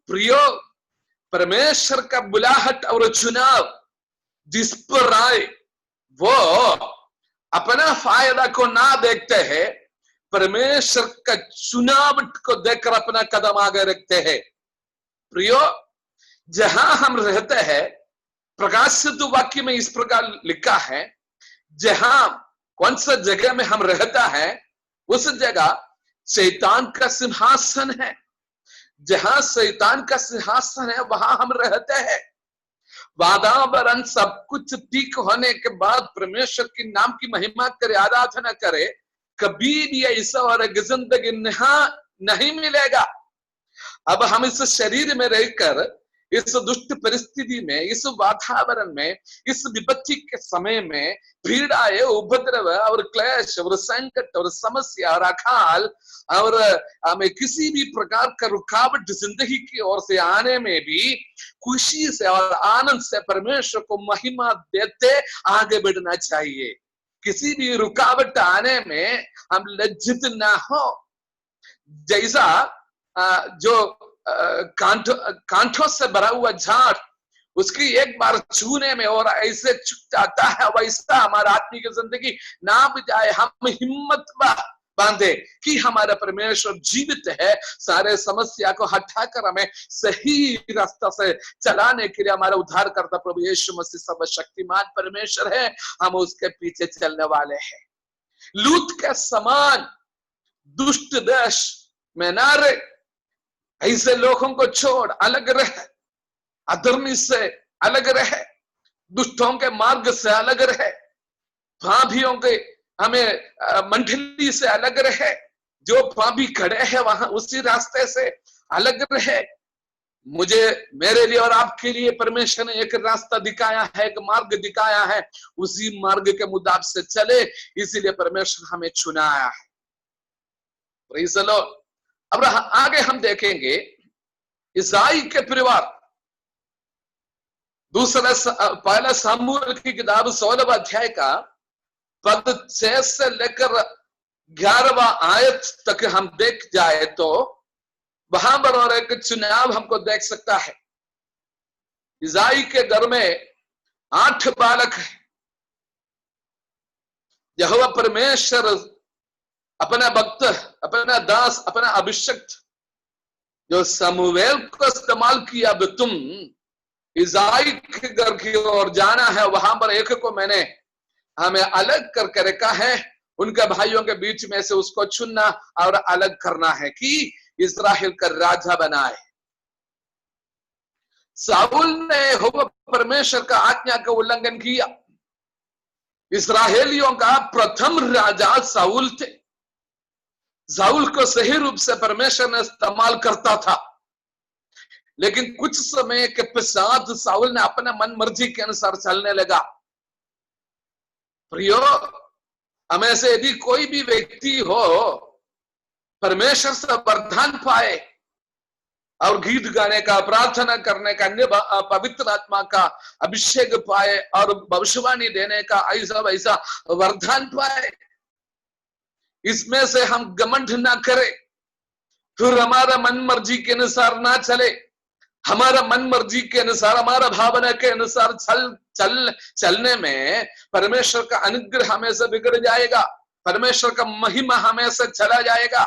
प्रियो, परमेश्वर का बुलाहट और चुनाव जिस पर आए वो अपना फायदा को ना देखते हैं, परमेश्वर का चुनाव को देखकर अपना कदम आगे रखते हैं। प्रियो, जहां हम रहते हैं, प्रकाशित वाक्य में इस प्रकार लिखा है, जहां कौन सा जगह में हम रहता है उस जगह शैतान का सिंहासन है। जहां शैतान का सिंहासन है वहां हम रहते हैं। वातावरण सब कुछ ठीक होने के बाद परमेश्वर की नाम की महिमा करे, आराधना करे, कभी भी ऐसा और एक जिंदगी नहीं मिलेगा। अब हम इस शरीर में रहकर इस दुष्ट परिस्थिति में, इस वातावरण में, इस विपत्ति के समय में पीड़ाएं, उपद्रव और क्लेश और संकट और समस्या और अकाल और हमें किसी भी प्रकार का रुकावट जिंदगी की ओर से आने में भी खुशी से और आनंद से परमेश्वर को महिमा देते आगे बढ़ना चाहिए। किसी भी रुकावट आने में हम लज्जित ना हो। जैसा जो कांठों से भरा हुआ झाड़ उसकी एक बार छूने में और ऐसे चुक जाता है, वैसा हमारा आत्मिक जिंदगी ना जाए। हम हिम्मत बांधे कि हमारा परमेश्वर जीवित है, सारे समस्या को हटाकर हमें सही रास्ता से चलाने के लिए हमारा उद्धार करता प्रभु यीशु मसीह सर्वशक्तिमान परमेश्वर है। हम उसके पीछे चलने वाले हैं। लूत के समान दुष्ट देश में ना रहे, ऐसे लोगों को छोड़ अलग रहे, अधर्मी से अलग रहे, दुष्टों के मार्ग से अलग रहे, पापियों के हमें मंडली से अलग रहे, जो पापी खड़े हैं वहां उसी रास्ते से अलग रहे। मुझे, मेरे लिए और आपके लिए परमेश्वर ने एक रास्ता दिखाया है, एक मार्ग दिखाया है, उसी मार्ग के मुताबिक से चले, इसीलिए परमेश्वर हमें चुनाया है। Praise the Lord. अब आगे हम देखेंगे इसाई के परिवार, पहला सामुएल की किताब 16वां अध्याय का पद 6 से लेकर 11वां आयत तक हम देख जाए तो वहां पर और एक चुनाव हमको देख सकता है। इसाई के घर में 8 बालक है। यहोवा परमेश्वर अपना भक्त, अपना दास, अपना अभिषिक्त जो समूएल को इस्तेमाल किया, अब तुम इसाई के घर की ओर जाना है, वहां पर एक को मैंने हमें अलग करके रखा है, उनके भाइयों के बीच में से उसको चुनना और अलग करना है कि इस्राएल का राजा बनाए। साउल ने यहोवा परमेश्वर का आज्ञा का उल्लंघन किया। इस्राएलियों का प्रथम राजा साउल थे। साउल को सही रूप से परमेश्वर ने इस्तेमाल करता था, लेकिन कुछ समय के पश्चात साउल ने अपने मन मर्जी के अनुसार चलने लगा। प्रियो, हमें से यदि कोई भी व्यक्ति हो परमेश्वर से वरदान पाए और गीत गाने का, प्रार्थना करने का, अन्य पवित्र आत्मा का अभिषेक पाए और भविष्यवाणी देने का ऐसा वैसा वरदान पाए, इसमें से हम घमंड ना करें, फिर हमारा मन मर्जी के अनुसार ना चले। हमारा मन मर्जी के अनुसार, हमारा भावना के अनुसार चलने में परमेश्वर का अनुग्रह हमें से बिगड़ जाएगा, परमेश्वर का महिमा हमें से चला जाएगा,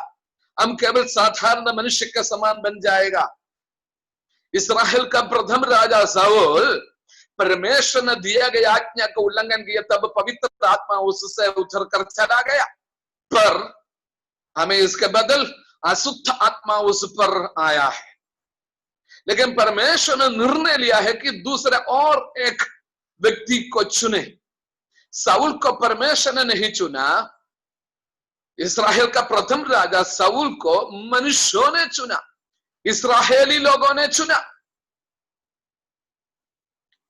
हम केवल साधारण मनुष्य के समान बन जाएगा। इस्राएल का प्रथम राजा साउल परमेश्वर ने दिया गया आज्ञा का उल्लंघन किया, तब पवित्र आत्मा उससे उतर कर चला गया, पर हमें इसके बदल अशुद्ध आत्मा उस पर आया है। लेकिन परमेश्वर ने निर्णय लिया है कि दूसरे और एक व्यक्ति को चुने। साउल को परमेश्वर ने नहीं चुना, इस्राएल का प्रथम राजा साउल को मनुष्यों ने चुना, इस्राएली लोगों ने चुना।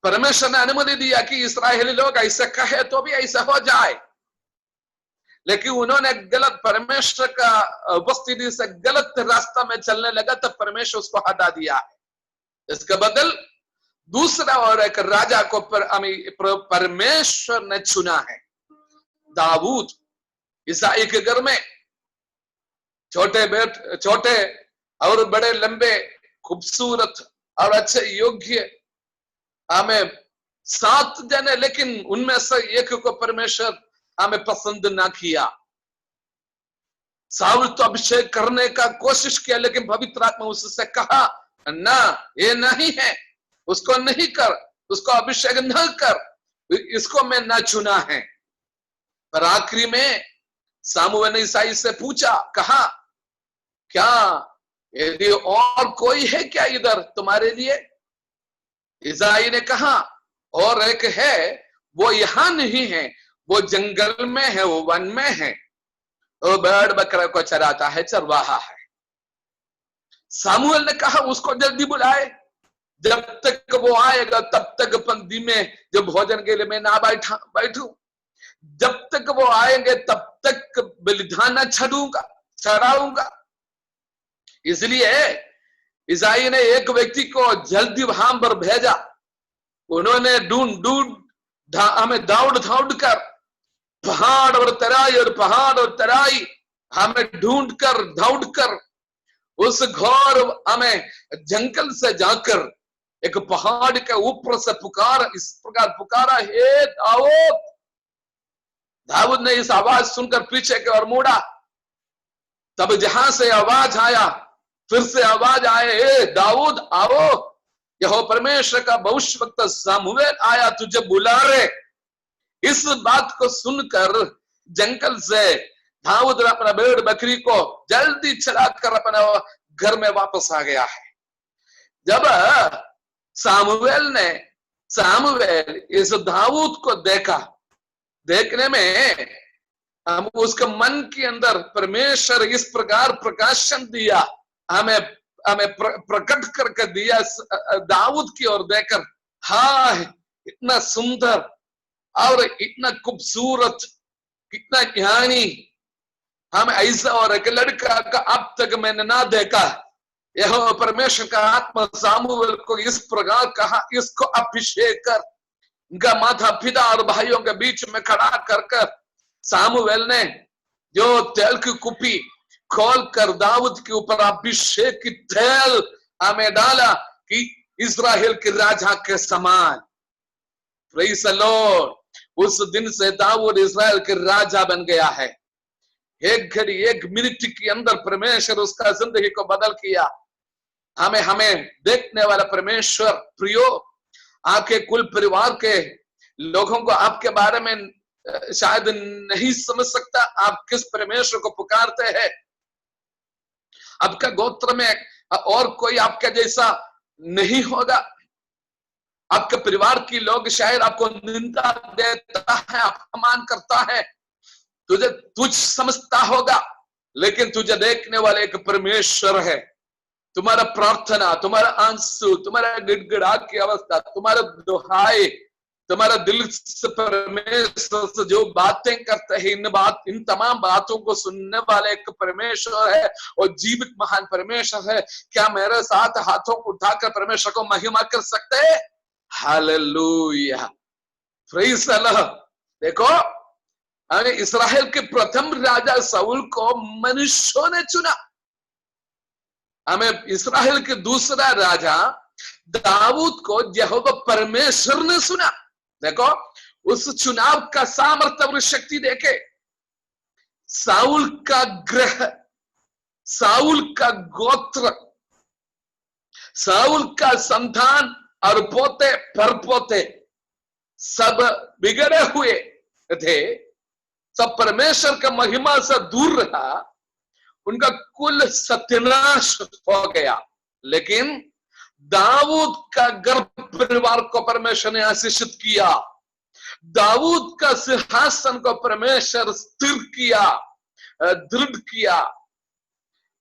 परमेश्वर ने अनुमति दिया कि इस्राएली लोग ऐसा कहे तो भी ऐसा हो जाए, लेकिन उन्होंने गलत परमेश्वर का उपस्थिति से गलत रास्ता में चलने लगा, तब परमेश्वर उसको हटा दिया है। इसके बदल दूसरा और एक राजा को परमेश्वर ने चुना है, दाऊद। ईसाई के घर में छोटे और बड़े, लंबे, खूबसूरत और अच्छे योग्य हमें 7 जने, लेकिन उनमें से एक को परमेश्वर हमें पसंद ना किया। साउल तो अभिषेक करने का कोशिश किया, लेकिन पवित्र आत्मा उससे कहा ना, ये नहीं है, उसको नहीं कर, उसको अभिषेक न कर, इसको मैं ना चुना है। पर आखिरी में सामुएल ने ईसाई से पूछा, कहा क्या यदि और कोई है क्या इधर तुम्हारे लिए? ईसाई ने कहा और एक है, वो यहां नहीं है, वो जंगल में है, वो वन में है, वो भेड़ बकरा को चराता है, चरवाहा है। सामुएल ने कहा उसको जल्दी बुलाए, जब तक वो आएगा तब तक पंक्ति में जब भोजन के लिए मैं ना बैठूं, जब तक वो आएंगे तब तक बलिदान चढ़ाऊंगा। इसलिए ईसाई ने एक व्यक्ति को जल्दी वहां पर भेजा। उन्होंने हमें दौड़ कर पहाड़ और तराई हमें दौड़ कर उस घोर हमें जंगल से जाकर एक पहाड़ के ऊपर से इस प्रकार पुकारा, हे दाऊद। दाऊद ने इस आवाज सुनकर पीछे की ओर मुड़ा। तब जहां से आवाज आया, फिर से आवाज आए, हे दाऊद आओ, यहोवा परमेश्वर का भविष्यवक्ता सामुएल आया तुझे बुला रहे। इस बात को सुनकर जंगल से दाऊद अपना भेड़ बकरी को जल्दी चलाकर अपना घर में वापस आ गया है। जब सामुएल इस दाऊद को देखा, देखने में हम उसके मन के अंदर परमेश्वर इस प्रकार प्रकाशन दिया, हमें प्रकट करके दिया। दाऊद की ओर देखकर, हाँ इतना सुंदर और इतना खूबसूरत, कितना ज्ञानी, हम ऐसा और एक लड़का का अब तक मैंने ना देखा। यहोवा परमेश्वर का आत्मा सामुएल को इस प्रकार कहा, इसको अभिषेक कर। उनका माथा पिता और भाइयों के बीच में खड़ा कर सामुएल ने जो तेल की कुपी खोल कर दाऊद के ऊपर अभिषेक की तेल हमें डाला कि इस्राएल के राजा के समान। Praise the Lord. उस दिन से दाऊद इस्राएल के राजा बन गया है। एक घड़ी, एक मिनट के अंदर परमेश्वर उसका जिंदगी को बदल किया। हमें देखने वाला परमेश्वर प्रियो, आपके कुल परिवार के लोगों को आपके बारे में शायद नहीं समझ सकता, आप किस परमेश्वर को पुकारते हैं। आपका गोत्र में और कोई आपका जैसा नहीं होगा। आपके परिवार के लोग शायद आपको निंदा देता है, अपमान करता है, तुझे तुझ समझता होगा, लेकिन तुझे देखने वाले एक परमेश्वर है। तुम्हारा प्रार्थना, तुम्हारा आंसू, तुम्हारा गिड़गिड़ा की अवस्था, तुम्हारा दुहाई, तुम्हारा दिल से परमेश्वर से जो बातें करते हैं, इन तमाम बातों को सुनने वाले एक परमेश्वर है और जीवित महान परमेश्वर है। क्या मेरे साथ हाथों को उठाकर परमेश्वर को महिमा कर सकते हैं? Hallelujah, praise the Lord. देखो, इस्राएल के प्रथम राजा शाऊल को मनुष्यों ने चुना। हमें इस्राएल के दूसरा राजा दाऊद को यहोवा परमेश्वर ने सुना। देखो, उस चुनाव का सामर्थ्य और शक्ति देखे। शाऊल का ग्रह, शाऊल का गोत्र, शाऊल का संतान और पोते परपोते सब बिगड़े हुए थे, सब परमेश्वर का महिमा से दूर रहा, उनका कुल सत्यानाश हो गया। लेकिन दाऊद का गर्भ परिवार को परमेश्वर ने आशीषित किया। दाऊद का सिंहासन को परमेश्वर स्थिर किया, दृढ़ किया।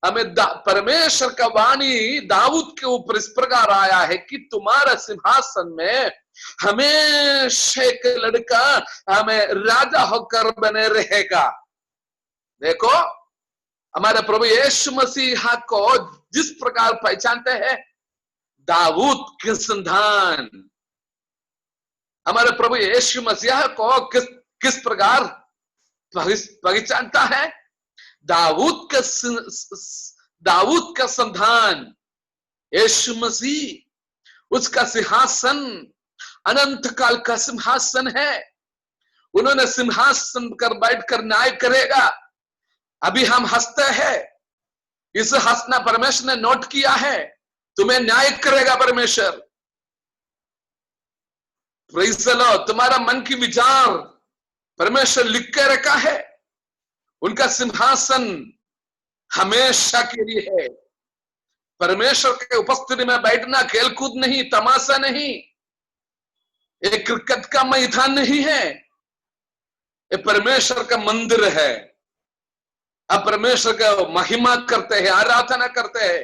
हमें परमेश्वर का वाणी दाऊद के ऊपर इस प्रकार आया है कि तुम्हारा सिंहासन में हमेशा एक लड़का हमें राजा होकर बने रहेगा। देखो, हमारे प्रभु यीशु मसीहा को जिस प्रकार पहचानते हैं, दाऊद की संतान। हमारे प्रभु यीशु मसीहा को किस प्रकार पहचानता है? दाऊद का संतान यीशु मसीह। उसका सिंहासन अनंत काल का सिंहासन है। उन्होंने सिंहासन कर बैठकर न्याय करेगा। अभी हम हंसते हैं, इस हंसना परमेश्वर ने नोट किया है। तुम्हें न्याय करेगा परमेश्वर। Praise the Lord. तुम्हारा मन की विचार परमेश्वर लिख के रखा है। उनका सिंहासन हमेशा के लिए है। परमेश्वर के उपस्थिति में बैठना खेलकूद नहीं, तमाशा नहीं, एक क्रिकेट का मैदान नहीं है। ये परमेश्वर का मंदिर है। अब परमेश्वर का महिमा करते हैं, आराधना करते हैं।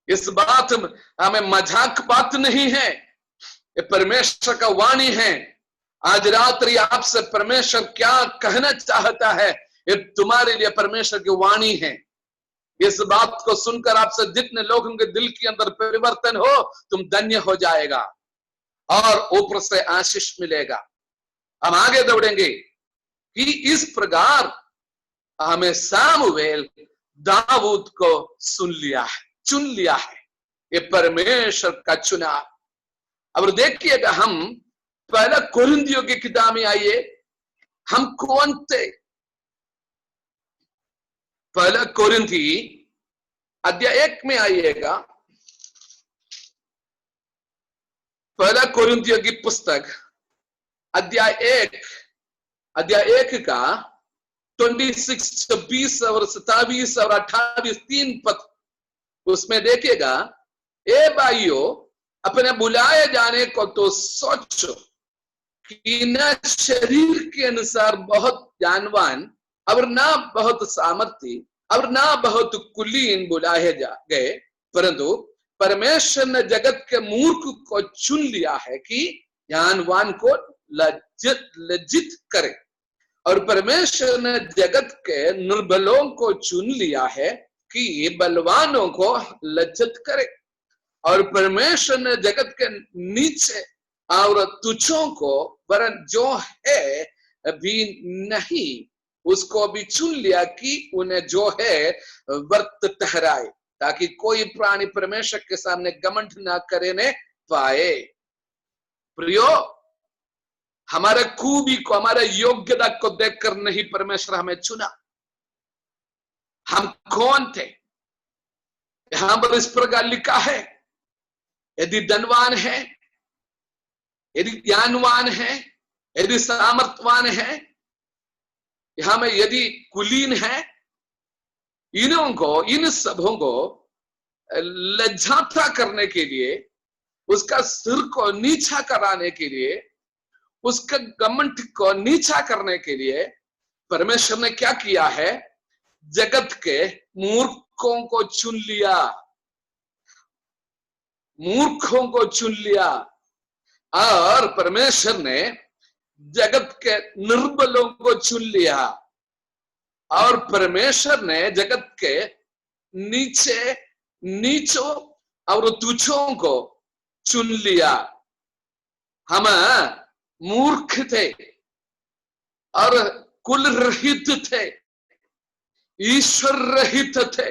इस बात हमें मजाक बात नहीं है, ये परमेश्वर का वाणी है। आज रात्रि आपसे परमेश्वर क्या कहना चाहता है, ये तुम्हारे लिए परमेश्वर की वाणी है। इस बात को सुनकर आपसे जितने लोगों के दिल के अंदर परिवर्तन हो, तुम धन्य हो जाएगा और ऊपर से आशीष मिलेगा। हम आगे दौड़ेंगे कि इस प्रकार हमें सामुएल दाऊद को चुन लिया है। ये परमेश्वर का चुनाव। अब देखिएगा, हम पहला कोरिन्थियों की किताब में आइए। हम कौन थे? पहला कोरिन्थी अध्याय 1 में आइएगा। पहला कोरिन्थियों की पुस्तक अध्याय 1 का 26, 26 और 27 और 28 3 पद, उसमें देखिएगा, ए भाइयों, अपने बुलाए जाने को तो सोचो कि न शरीर के अनुसार बहुत ज्ञानवान और ना बहुत सामर्थी और ना बहुत कुलीन बुलाए गए, परंतु परमेश्वर ने जगत के मूर्ख को चुन लिया है कि ज्ञानवान को लज्जित करे, और परमेश्वर ने जगत के निर्बलों को चुन लिया है कि बलवानों को लज्जित करे, और परमेश्वर ने जगत के नीचे और तुच्छों को, वरन जो है भी नहीं, उसको भी चुन लिया कि उन्हें जो है वर्त ठहराए, ताकि कोई प्राणी परमेश्वर के सामने घमंड ना करने पाए। प्रियो, हमारे खूबी को, हमारे योग्यता को देखकर नहीं परमेश्वर हमें चुना। हम कौन थे? यहां पर इस प्रकार लिखा है, यदि धनवान है, यदि ज्ञानवान है, यदि सामर्थवान है, यहां में यदि कुलीन है, इन सबों को लज्जाता करने के लिए, उसका सिर को नीचा कराने के लिए, उसका घमंड को नीचा करने के लिए परमेश्वर ने क्या किया है? जगत के मूर्खों को चुन लिया। मूर्खों को चुन लिया। और परमेश्वर ने जगत के निर्बलों को चुन लिया, और परमेश्वर ने जगत के नीचों और तुच्छों को चुन लिया। हम मूर्ख थे और कुल रहित थे, ईश्वर रहित थे,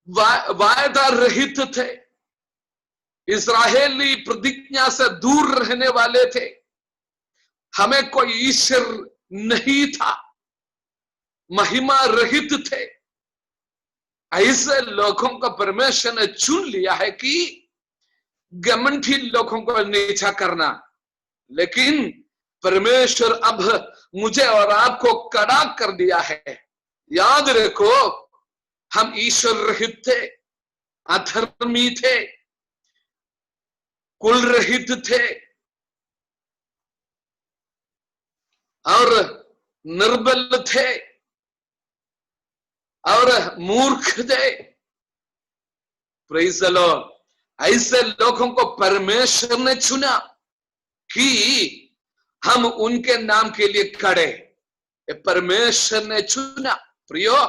वायदा रहित थे, इस्राएली प्रतिज्ञा से दूर रहने वाले थे। हमें कोई ईश्वर नहीं था, महिमा रहित थे। ऐसे लोगों को परमेश्वर ने चुन लिया है कि घमंडी लोगों को नीचा करना। लेकिन परमेश्वर अब मुझे और आपको कड़ा कर दिया है। याद रखो, हम ईश्वर रहित थे, अधर्मी थे, कुल रहित थे और निर्बल थे और मूर्ख थे। Praise the Lord. ऐसे लोगों को परमेश्वर ने चुना कि हम उनके नाम के लिए खड़े। परमेश्वर ने चुना। प्रियो,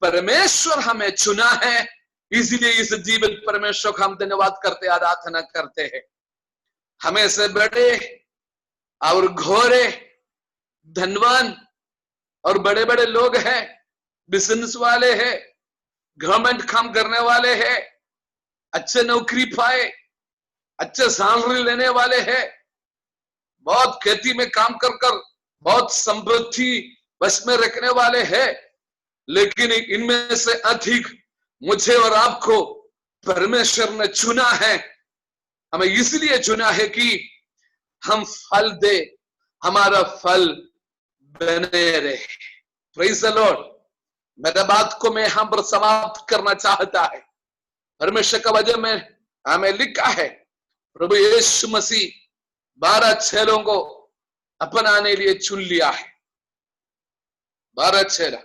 परमेश्वर हमें चुना है, इसलिए इस जीवित परमेश्वर को हम धन्यवाद करते, आराधना करते हैं। हमें से बड़े और घोरे धनवान और बड़े बड़े लोग हैं, बिजनेस वाले हैं, गवर्नमेंट काम करने वाले हैं, अच्छे नौकरी पाए, अच्छे सैलरी लेने वाले हैं, बहुत खेती में काम कर कर बहुत समृद्धि बस में रखने वाले हैं। लेकिन इनमें से अधिक मुझे और आपको परमेश्वर ने चुना है। हमें इसलिए चुना है कि हम फल दे, हमारा फल बने रहे। Praise the Lord. मेरे बात को मैं यहाँ पर समाप्त करना चाहता है। परमेश्वर का वचन में हमें लिखा है, प्रभु यीशु मसीह 12 चेलों को अपनाने लिए चुन लिया है। 12 चेला,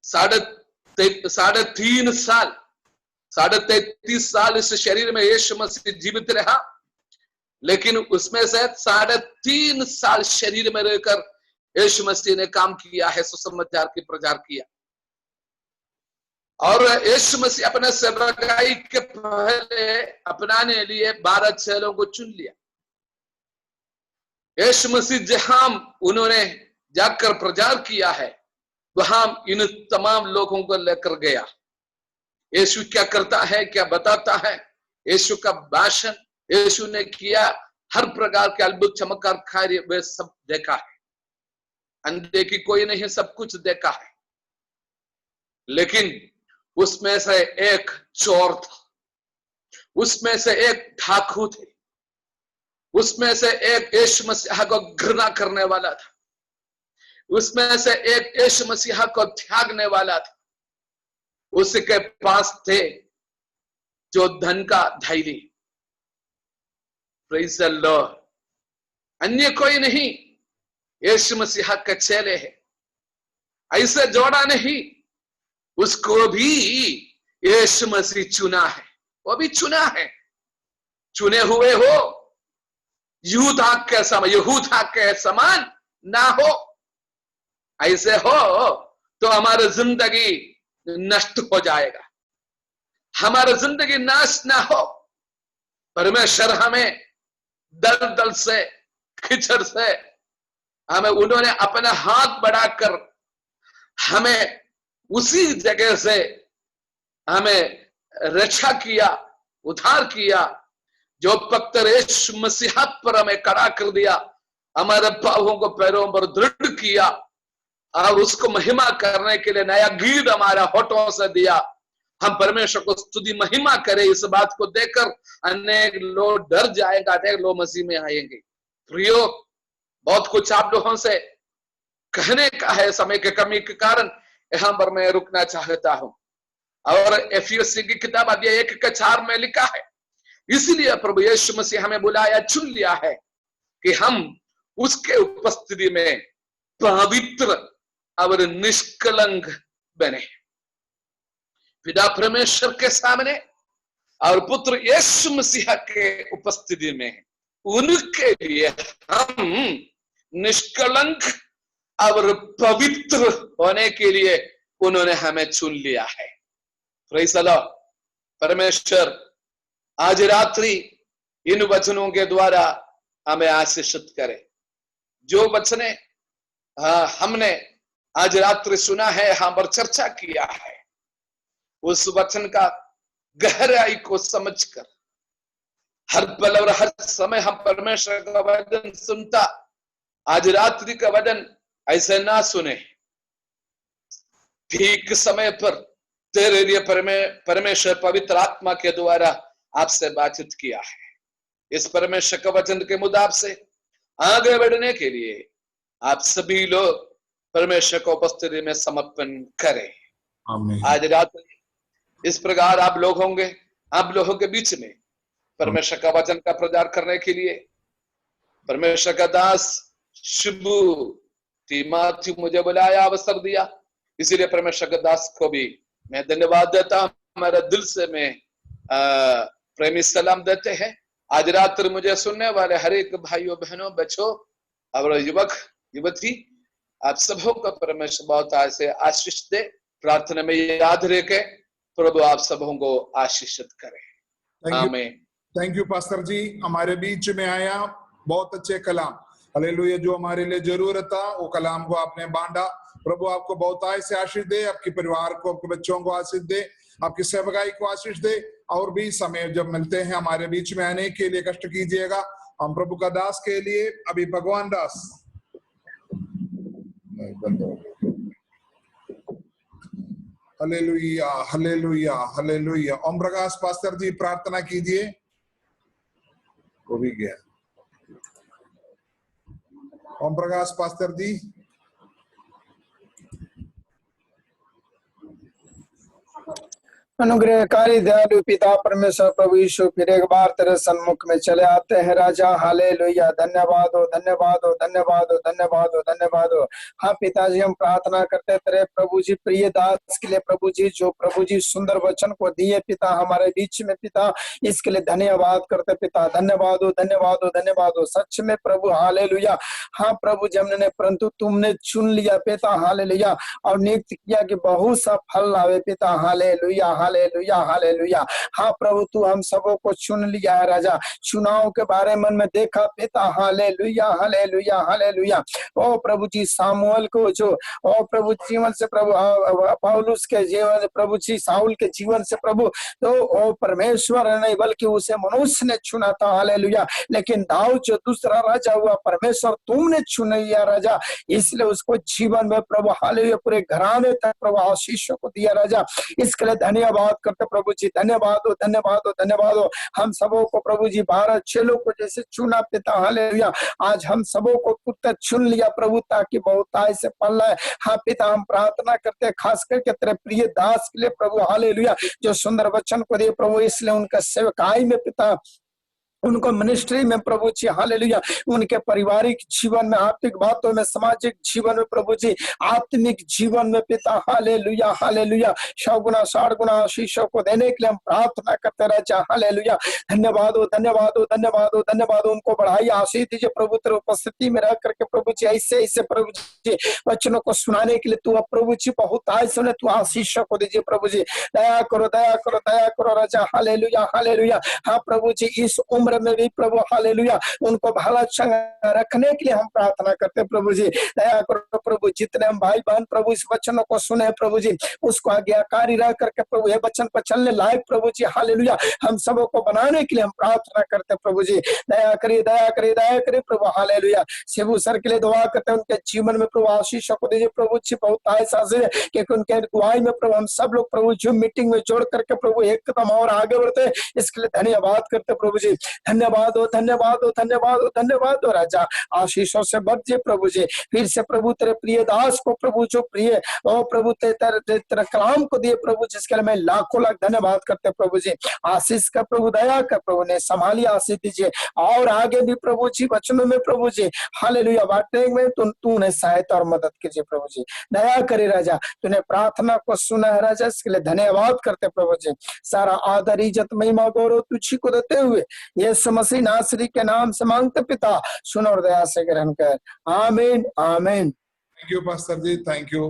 3.5 साल, 33.5 साल इस शरीर में यीशु मसीह जीवित रहा, लेकिन उसमें से 3.5 साल शरीर में रहकर यीशु मसीह ने काम किया है, सुसमाचार की प्रचार किया। और यीशु मसीह अपने सेवकाई के पहले अपनाने लिए 12 चेलों को चुन लिया। यीशु मसीह जहां उन्होंने जाकर प्रचार किया है, वहां इन तमाम लोगों को लेकर गया। यीशु क्या करता है, क्या बताता है, यीशु का भाषण यीशु ने किया, हर प्रकार के अद्भुत चमत्कार कार्य वे सब देखा है। अंधे की कोई नहीं, सब कुछ देखा है। लेकिन उसमें से एक चोर था, उसमें से एक डाकू थे, उसमें से एक यीशु मसीह को घृणा करने वाला था, उसमें से एक यीशु मसीह को त्यागने वाला था। उसके पास थे जो धन का धैर्य। Praise the Lord. अन्य कोई नहीं, यीशु मसीह के चेले है। ऐसे जोड़ा नहीं, उसको भी यीशु मसीह चुना है। वो भी चुना है। चुने हुए हो, यहूदा के समान ना हो। ऐसे हो तो हमारी जिंदगी नष्ट हो जाएगा, हमारी जिंदगी नाश ना हो। परमेश्वर हमें दल से, खिचड़ से, हमें उन्होंने अपना हाथ बढ़ाकर हमें उसी जगह से हमें रक्षा किया, उद्धार किया, जो पत्थर यीशु मसीह पर हमें खड़ा कर दिया, हमारे पांवों को पैरों पर दृढ़ किया और उसको महिमा करने के लिए नया गीत हमारा होठों से दिया। हम परमेश्वर को स्तुति महिमा करें। इस बात को देखकर अनेक लोग डर जाएंगे, अनेक लोग मसीह में आएंगे। प्रियो, बहुत कुछ आप लोगों से कहने का है, समय के कमी के कारण यहां पर मैं रुकना चाहता हूं। और एफएससी की किताब अध्याय 1:4 में लिखा है, इसलिए प्रभु यीशु मसीह हमें बुलाया, चुन लिया है कि हम उसके उपस्थिति में पवित्र और निष्कलंक बने। पिता परमेश्वर के सामने और पुत्र यीशु मसीह के उपस्थिति में उनके लिए हम निष्कलंक और पवित्र होने के लिए उन्होंने हमें चुन लिया है। Praise the Lord. परमेश्वर आज रात्रि इन वचनों के द्वारा हमें आशीषित करे। जो वचने हमने आज रात्रि सुना है, हम पर चर्चा किया है, उस वचन का गहराई को समझकर हर पल और हर समय हम परमेश्वर का वचन सुनता, आज रात्रि का वचन ऐसे ना सुने। ठीक समय पर तेरे लिए परमेश्वर पवित्र आत्मा के द्वारा आपसे बातचीत किया है। इस परमेश्वर के वचन के मुताबिक से आगे बढ़ने के लिए आप सभी लोग परमेश्वर को उपस्थिति में समर्पण करें। आमीन। आज रात इस प्रकार आप लोग होंगे, आप लोगों के बीच में परमेश्वर का वचन का प्रचार करने के लिए परमेश्वर का दास शुभू तीमाथी मुझे बुलाया, अवसर दिया। इसीलिए परमेश्वर के दास को भी मैं धन्यवाद देता हूं। हमारे दिल से मैं प्रेमी सलाम देते हैं। आज रात्र मुझे सुनने वाले हर एक भाइयों बहनों बच्चों और युवक युवती, आप सबों का परमेश्वर बहुत ऐसे आशीष दे। प्रार्थना में याद रखे, प्रभु आप सबों को आशीषित करे। आमीन। थैंक यू पास्टर जी, हमारे बीच में आया, बहुत अच्छे कलाम, हालेलुया, जो हमारे लिए जरूरत था वो कलाम को आपने बांटा। प्रभु आपको बहुत से आशीष दे, आपके परिवार को, आपके बच्चों को आशीष दे, आपकी सेवकाई को आशीष दे। और भी समय जब मिलते हैं हमारे बीच में आने के लिए कष्ट कीजिएगा। हम प्रभु का दास के लिए अभी भगवान दास, hallelujah hallelujah hallelujah. Om Prakash pastor जी प्रार्थना कीजिए। वो भी गया। ओम प्रकाश पास्टर जी। अनुग्रहकारी दयालु पिता परमेश्वर प्रभु यीशु, फिर एक बार तेरे सन्मुख में चले आते हैं राजा। हालेलुया, धन्यवाद हो धन्यवाद हो धन्यवाद हो धन्यवाद हो धन्यवाद हो। हाँ पिताजी, हम प्रार्थना करते तेरे प्रभु जी प्रिय दास के लिए प्रभु जी, जो प्रभु जी सुंदर वचन को दिए पिता हमारे बीच में पिता, इसके लिए धन्यवाद करते पिता। धन्यवाद हो धन्यवाद हो धन्यवाद हो सच में प्रभु। हालेलुया। हाँ प्रभु जी, हमने परंतु तुमने चुन लिया पिता, हालेलुया, और नियुक्त किया कि बहुत सा फल लावे पिता। Hallelujah hallelujah hallelujah. हाँ प्रभु, तू हम सबों को चुन लिया है राजा। चुनाव के बारे मन में देखा पिता। Hallelujah hallelujah hallelujah. ओ प्रभु जी, सामुएल को जो ओ प्रभु जीवन से प्रभु, पौलुस के जीवन प्रभु जी, साउल के जीवन से प्रभु, तो ओ परमेश्वर नहीं बल्कि उसे मनुष्य ने चुना था। हालेलुया। लेकिन दाऊद जो दूसरा राजा हुआ, परमेश्वर तुमने चुन लिया राजा, इसलिए उसको जीवन में प्रभु हालेलुया पूरे घराने तक प्रभु आशीषों को दिया राजा। इसके लिए धन्यवाद करते प्रभु जी। धन्यवाद हो धन्यवाद हो धन्यवाद हो। हम सबों को प्रभु जी 12 चेलों को जैसे चुना पिता, हालेलुया, आज हम सबों को पुत्र चुन लिया प्रभु, ताकि बहुतायत से फल है। हाँ पिता, हम प्रार्थना करते हैं खास करके तेरे प्रिय दास के लिए प्रभु, हालेलुया, जो सुंदर वचन को दिए प्रभु, इसलिए उनका सेवकाई में पिता, उनको मिनिस्ट्री में प्रभु जी, हालेलुया, उनके पारिवारिक जीवन में, आर्थिक बातों में, सामाजिक जीवन में प्रभु जी, आत्मिक जीवन में पिता, हालेलुया हालेलुया, 100 गुना 60 गुना आशीषों को देने के लिए हम प्रार्थना करते राजा। हालेलुया। धन्यवाद हो धन्यवाद हो धन्यवाद हो धन्यवाद हो। उनको बढ़ाई आशीष दीजिए प्रभु, तेरे उपस्थिति में रह करके प्रभु जी, ऐसे ऐसे प्रभु जी वचनों को सुनाने के लिए तू अब प्रभु जी बहुत आय सुने, तू आशीषों को दीजिए प्रभु जी। दया करो दया करो दया करो राजा। Hallelujah hallelujah. हाँ प्रभु जी, इस उम्र में भी प्रभु, हालेलुया, उनको भला चंगा रखने के लिए हम प्रार्थना करते प्रभु जी। दया करो प्रभु, जितने हम भाई बहन प्रभु इस वचनों को सुने प्रभु जी, उसको आज्ञाकारी रह करके प्रभु ये वचन पर चलने लायक प्रभु जी, हालेलुया, हम सबों को बनाने के लिए हम प्रार्थना करते प्रभु जी। दया करिए दया करिए दया करिए प्रभु। हालेलुया। शिबू सर के लिए दुआ करते हैं, उनके जीवन में प्रभु आशीष को दीजिए प्रभु जी। बहुत ऐसा है कि उनके अगुवाई में प्रभु हम सब लोग प्रभु जो मीटिंग में जोड़ करके प्रभु एक कदम और आगे बढ़ते, इसके लिए धन्यवाद करते प्रभु जी। धन्यवाद हो धन्यवाद हो धन्यवाद हो धन्यवाद हो राजा। आशीषों से बरजे प्रभु जी। फिर से प्रभु तेरे प्रिय दास को प्रभु जो प्रिय ओ प्रभु तेरे कलाम को दिए प्रभु, जिसके लिए मैं लाखों लाख धन्यवाद करते प्रभु जी। आशीष का प्रभु, दया कर प्रभु ने संभाली आशीष दीजिए, और आगे भी प्रभु जी वचनों में प्रभु जी, हालेलुया, बांटने में तूने सहायता और मदद कीजिए प्रभु जी। दया करे राजा, तूने प्रार्थना को सुना है राजा, इसके लिए धन्यवाद करते प्रभु जी। सारा आदर इज्जत महिमा गौरव तुझी को देते हुए यीशु मसीह नासरी के नाम से मांगते पिता, सुन और दया से ग्रहण कर। आमीन आमीन। Thank you pastor ji, thank you.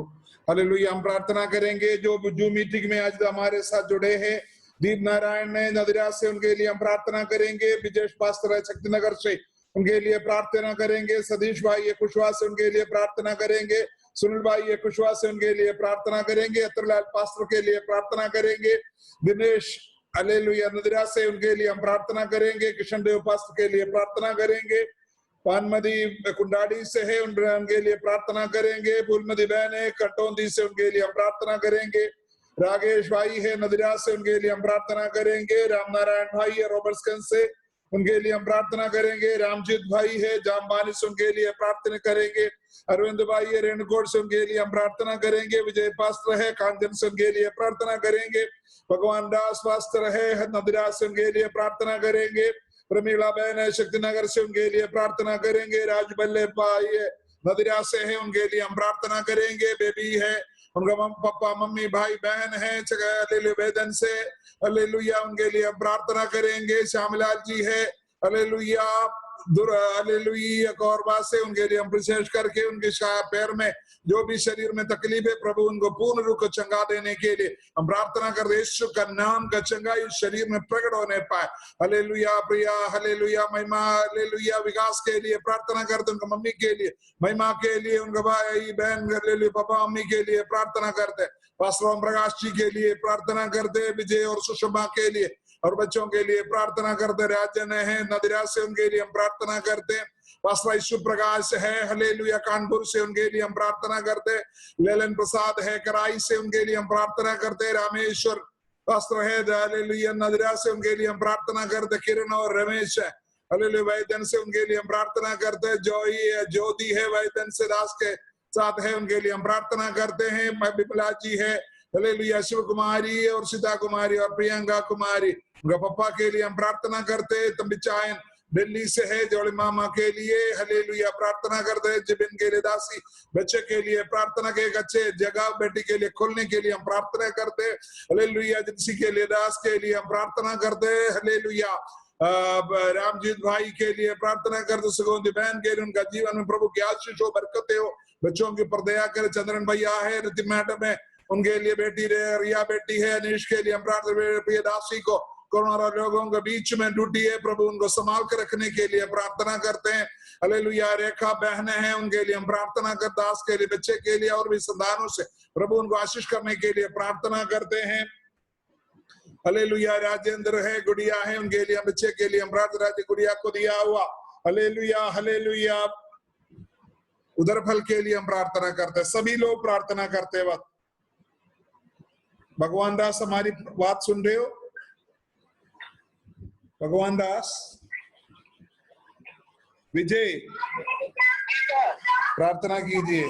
हालेलुया। हम प्रार्थना करेंगे जो मीटिंग में आज हमारे साथ जुड़े हैं, दीप नारायण ने नदिया से, उनके लिए हम प्रार्थना करेंगे। विजेश पास्टर है शक्तिनगर से, उनके लिए प्रार्थना करेंगे। सतीश भाई ये कुशवाहा से, उनके लिए प्रार्थना करेंगे। सुनील भाई ये कुशवाहा से, उनके लिए प्रार्थना करेंगे। अतरलाल पास्टर के लिए प्रार्थना करेंगे। दिनेश हालेलुया नदिया से, उनके लिए हम प्रार्थना करेंगे। किशन देव पास्टर के लिए प्रार्थना करेंगे। पानमदी कुंडाड़ी से है, उनके लिए प्रार्थना करेंगे। फूलमदी बहन है कटौंदी से, उनके लिए हम प्रार्थना करेंगे। रागेश भाई है नदिया से, उनके लिए हम प्रार्थना करेंगे। रामनारायण भाई है रॉबर्ट्सगंज से, उनके लिए हम प्रार्थना करेंगे। रामजीत भाई है जामबानी से, उनके लिए प्रार्थना करेंगे। अरविंद भाई है रेणुकोट से, उनके लिए हम प्रार्थना करेंगे। विजय पास्टर है कांजन से, उनके लिए प्रार्थना करेंगे। भगवान दास पास्टर है नदिया से, उनके लिए प्रार्थना करेंगे। प्रमीला बहन है शक्तिनगर से, उनके लिए प्रार्थना करेंगे। राज बल्ले भाई है नदिया से है, उनके लिए हम प्रार्थना करेंगे। बेबी है उनका पापा मम्मी भाई बहन है हालेलुया वेदन से, हालेलुया उनके लिए प्रार्थना करेंगे। श्यामलाल जी है हालेलुया हालेलुया कौरबा से, उनके लिए हम विशेष करके उनके पैर में जो भी शरीर में तकलीफ है प्रभु उनको पूर्ण रूप से चंगा देने के लिए हम प्रार्थना करते हैं। यीशु का नाम का चंगाई उस शरीर में प्रकट होने पाए। हालेलुया प्रिया हालेलुया महिमा हालेलुया विकास के लिए प्रार्थना करते, उनका मम्मी के लिए महिमा के लिए, उनका भाई बहन हालेलुया पापा मम्मी के लिए प्रार्थना करते, पास्टर ओम प्रकाश जी के लिए प्रार्थना करते, विजय और सुषमा के लिए और बच्चों के लिए प्रार्थना करते, राजन है नदिरा से उनके लिए हम प्रार्थना करते हैं। पास्टर यीशु प्रकाश है हालेलुया कानपुर से, उनके लिए हम प्रार्थना करते, ललन प्रसाद है कराई से, उनके लिए हम प्रार्थना करते, रामेश्वर पास्टर है हालेलुया नदिरा से, उनके लिए हम प्रार्थना करते, किरण और रमेश है हालेलुया वैदन से, उनके लिए हम प्रार्थना करते, ज्योति है वैदन से दास के साथ है, उनके लिए हम प्रार्थना करते हैं। बिमला जी है हालेलुया शिव कुमारी और सीता कुमारी और प्रियंका कुमारी, उनका पप्पा के लिए हम प्रार्थना करते, तंबिचायन दिल्ली से है जोड़ी मामा के लिए हालेलुया प्रार्थना करते हैं, जिबिन के लिए दासी बच्चे के लिए प्रार्थना के, एक अच्छे जगह बेटी के लिए खोलने के लिए हम प्रार्थना करते हैं हालेलुया, जिनसी के लिए दास के लिए हम प्रार्थना करते हैं हालेलुया, रामजीत भाई के लिए प्रार्थना करते, सुगंधी बहन के लिए उनका जीवन में प्रभु की आशीष हो बरकते हो, बच्चों की परदया करे, चंद्रन भैया है रिति मैडम है उनके लिए बेटी रिया बेटी है, अनिश के लिए हम प्रार्थना, प्रिय दासी को कोरोना लोगों के बीच में ड्यूटी है प्रभु उनको संभाल कर रखने के लिए प्रार्थना करते हैं हालेलुया, रेखा बहन है उनके लिए हम प्रार्थना करते, दास के लिए बच्चे के लिए और भी संतानों से प्रभु उनको आशीष करने के लिए प्रार्थना करते हैं हालेलुया, राजेंद्र है गुड़िया है उनके लिए बच्चे के लिए हम प्रार्थना, गुड़िया को दिया हुआ हालेलुया हालेलुया उधर फल के लिए हम प्रार्थना करते हैं। सभी लोग प्रार्थना करते वक्त भगवान दास हमारी बात सुन रहे हो? भगवान दास विजय प्रार्थना कीजिए।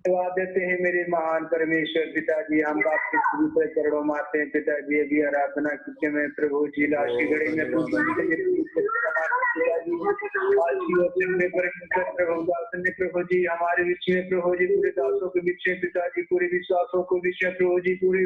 धन्यवाद देते हैं मेरे महान परमेश्वर पिताजी, हम आपके ऊपर चरणों मारते हैं पिताजी, अभी आराधना करते में प्रभु जी लाशी घड़ी में प्रभु जी हमारे विषय में प्रभु जी पूरे दासों के विषय पिताजी, पूरे विश्वासों को विषय प्रभु जी, पूरे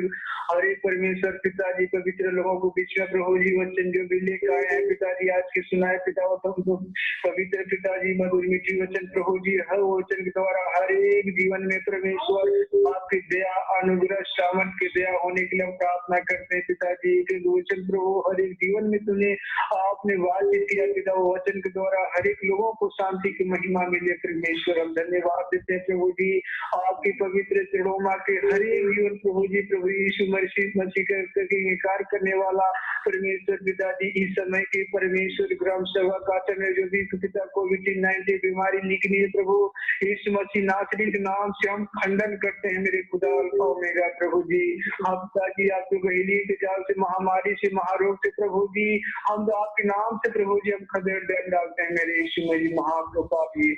हर एक परमेश्वर पिताजी पवित्र लोगों को विषय प्रभु जी वचन जो भी लेकर आए हैं पिताजी आज की सुनाए पिता पवित्र पिताजी मधुर मीठी वचन प्रभु जी हर वचन के द्वारा हर एक जीवन में परमेश्वर आपकी दया अनुग्रह सामर्थ की दया होने के लिए हम प्रार्थना करते हैं पिताजी के वचन प्रभु हर एक जीवन में तुमने आपने बातचीत किया पिता वो वचन के द्वारा हर एक लोगों को शांति की महिमा मिले परमेश्वर, हम धन्यवाद देते हैं प्रभु जी आपकी पवित्र चरणों के हर एक जीवन प्रभु जी, प्रभु यीशु मसीह के इंकार करने वाला परमेश्वर पिताजी इस समय के परमेश्वर ग्राम सभा काटन में जो भी पिता कोविड-19 बीमारी निकली है प्रभु यीशु मसीह नासरी के नाम से हम खंडन करते हैं मेरे खुदा अल्फा ओमेगा प्रभु जी, हम पिताजी आपके बहेली के जाल से महामारी से महारोग से प्रभु जी हम आपके नाम से प्रभु जी हम खदेड़ डालते हैं मेरे यीशु मसीह महाप्रभु जी,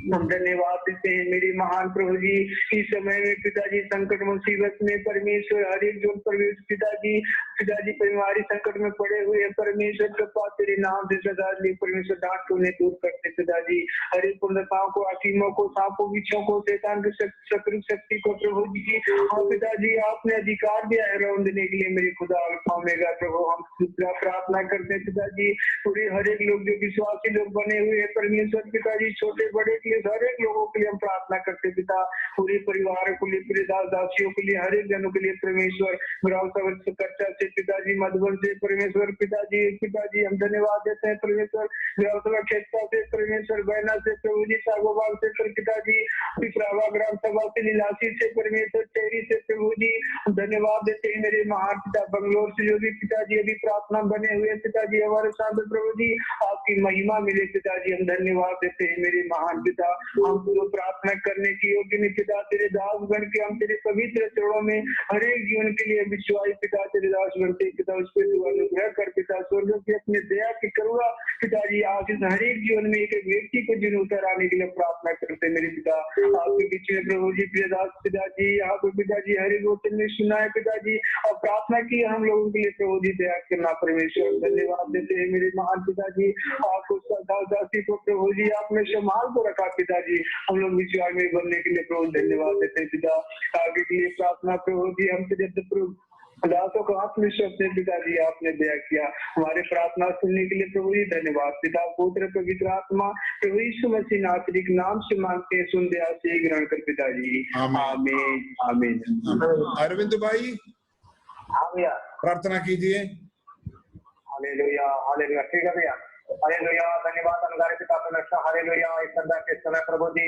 हम धन्यवाद देते हैं मेरे महान प्रभु जी इस समय में पिताजी संकट मुसीबत में परमेश्वर हर एक जो पिताजी बीमारी संकट में पड़े हुए हैं परमेश्वर कृपा तेरे नाम से सदा परमेश्वर डांट को उन्हें दूर करते पिताजी, हर एक पूर्णताओं को असीमों को सांपों बिच्छों को शैतान की शक्ति को प्रभु जी हाँ पिताजी आपने अधिकार दिया है रौन देने के लिए मेरे खुदा अल्फा ओमेगा प्रभु, हम प्रार्थना करते हैं पिताजी पूरे हर एक लोग जो विश्वासी लोग बने हुए हैं परमेश्वर पिताजी छोटे बड़े हर एक लोगों के लिए हम प्रार्थना करते पिता, पूरे परिवार को लिए पूरे दास दासियों के लिए हर एक जनों के लिए परमेश्वर कच्चा से पिताजी मधुबन से परमेश्वर पिताजी हम धन्यवाद देते हैं परमेश्वर क्षेत्र से परमेश्वर बैना से प्रभु जी सागोबाग से पिताजी पिपरावा ग्राम सभा से नीलासी से परमेश्वर चेरी से प्रभु जी हम धन्यवाद देते हैं मेरे महान पिता बंगलोर से जो भी पिताजी अभी प्रार्थना बने हुए पिताजी हमारे साथ प्रभु जी आपकी महिमा मिले पिताजी, हम धन्यवाद देते हैं मेरे महान पिता हम पूरा प्रार्थना करने की योग्य नहीं पिता तेरे दास बन के हम तेरे पवित्र चरणों में हर एक जीवन के लिए विश्वास पिता तेरे दास बनते पिता उस पर तू अनुग्रह कर पिता स्वर्ग की अपने दया की करुणा पिताजी आज इस हर एक जीवन में एक व्यक्ति को जीवन उतर आने के लिए प्रार्थना करते मेरे पिता आपके बीच में प्रभु जी प्रिय दास पिताजी यहाँ पे पिताजी हर एक वचन में सुना है पिताजी और प्रार्थना की हम लोगों के लिए प्रभु जी दया करना परमेश्वर धन्यवाद देते हैं मेरे महान पिताजी आपको दासी को प्रभु जी आपने संभाल को रखा पिताजी हम लोग विश्वास में बनने के लिए प्रभु धन्यवाद देते हैं पिता। आगे के लिए प्रार्थना प्रभु जी हमसे जब प्रभु दासों को आत्मविश्वास से पिताजी आपने दया किया, हमारे प्रार्थना सुनने के लिए प्रभु जी धन्यवाद। पिता पुत्र पवित्र आत्मा प्रभु यीशु मसीह नासरी के नाम से मांगते हैं, सुन दया से ग्रहण कर पिताजी। आमीन आमीन। अरविंद भाई हाँ भैया प्रार्थना कीजिए। Hallelujah hallelujah. ठीक है भैया। हालेलुया। धन्यवाद अनुग्रह पिता परमेश्वर। हालेलुया। इस संध्या के समय प्रभु जी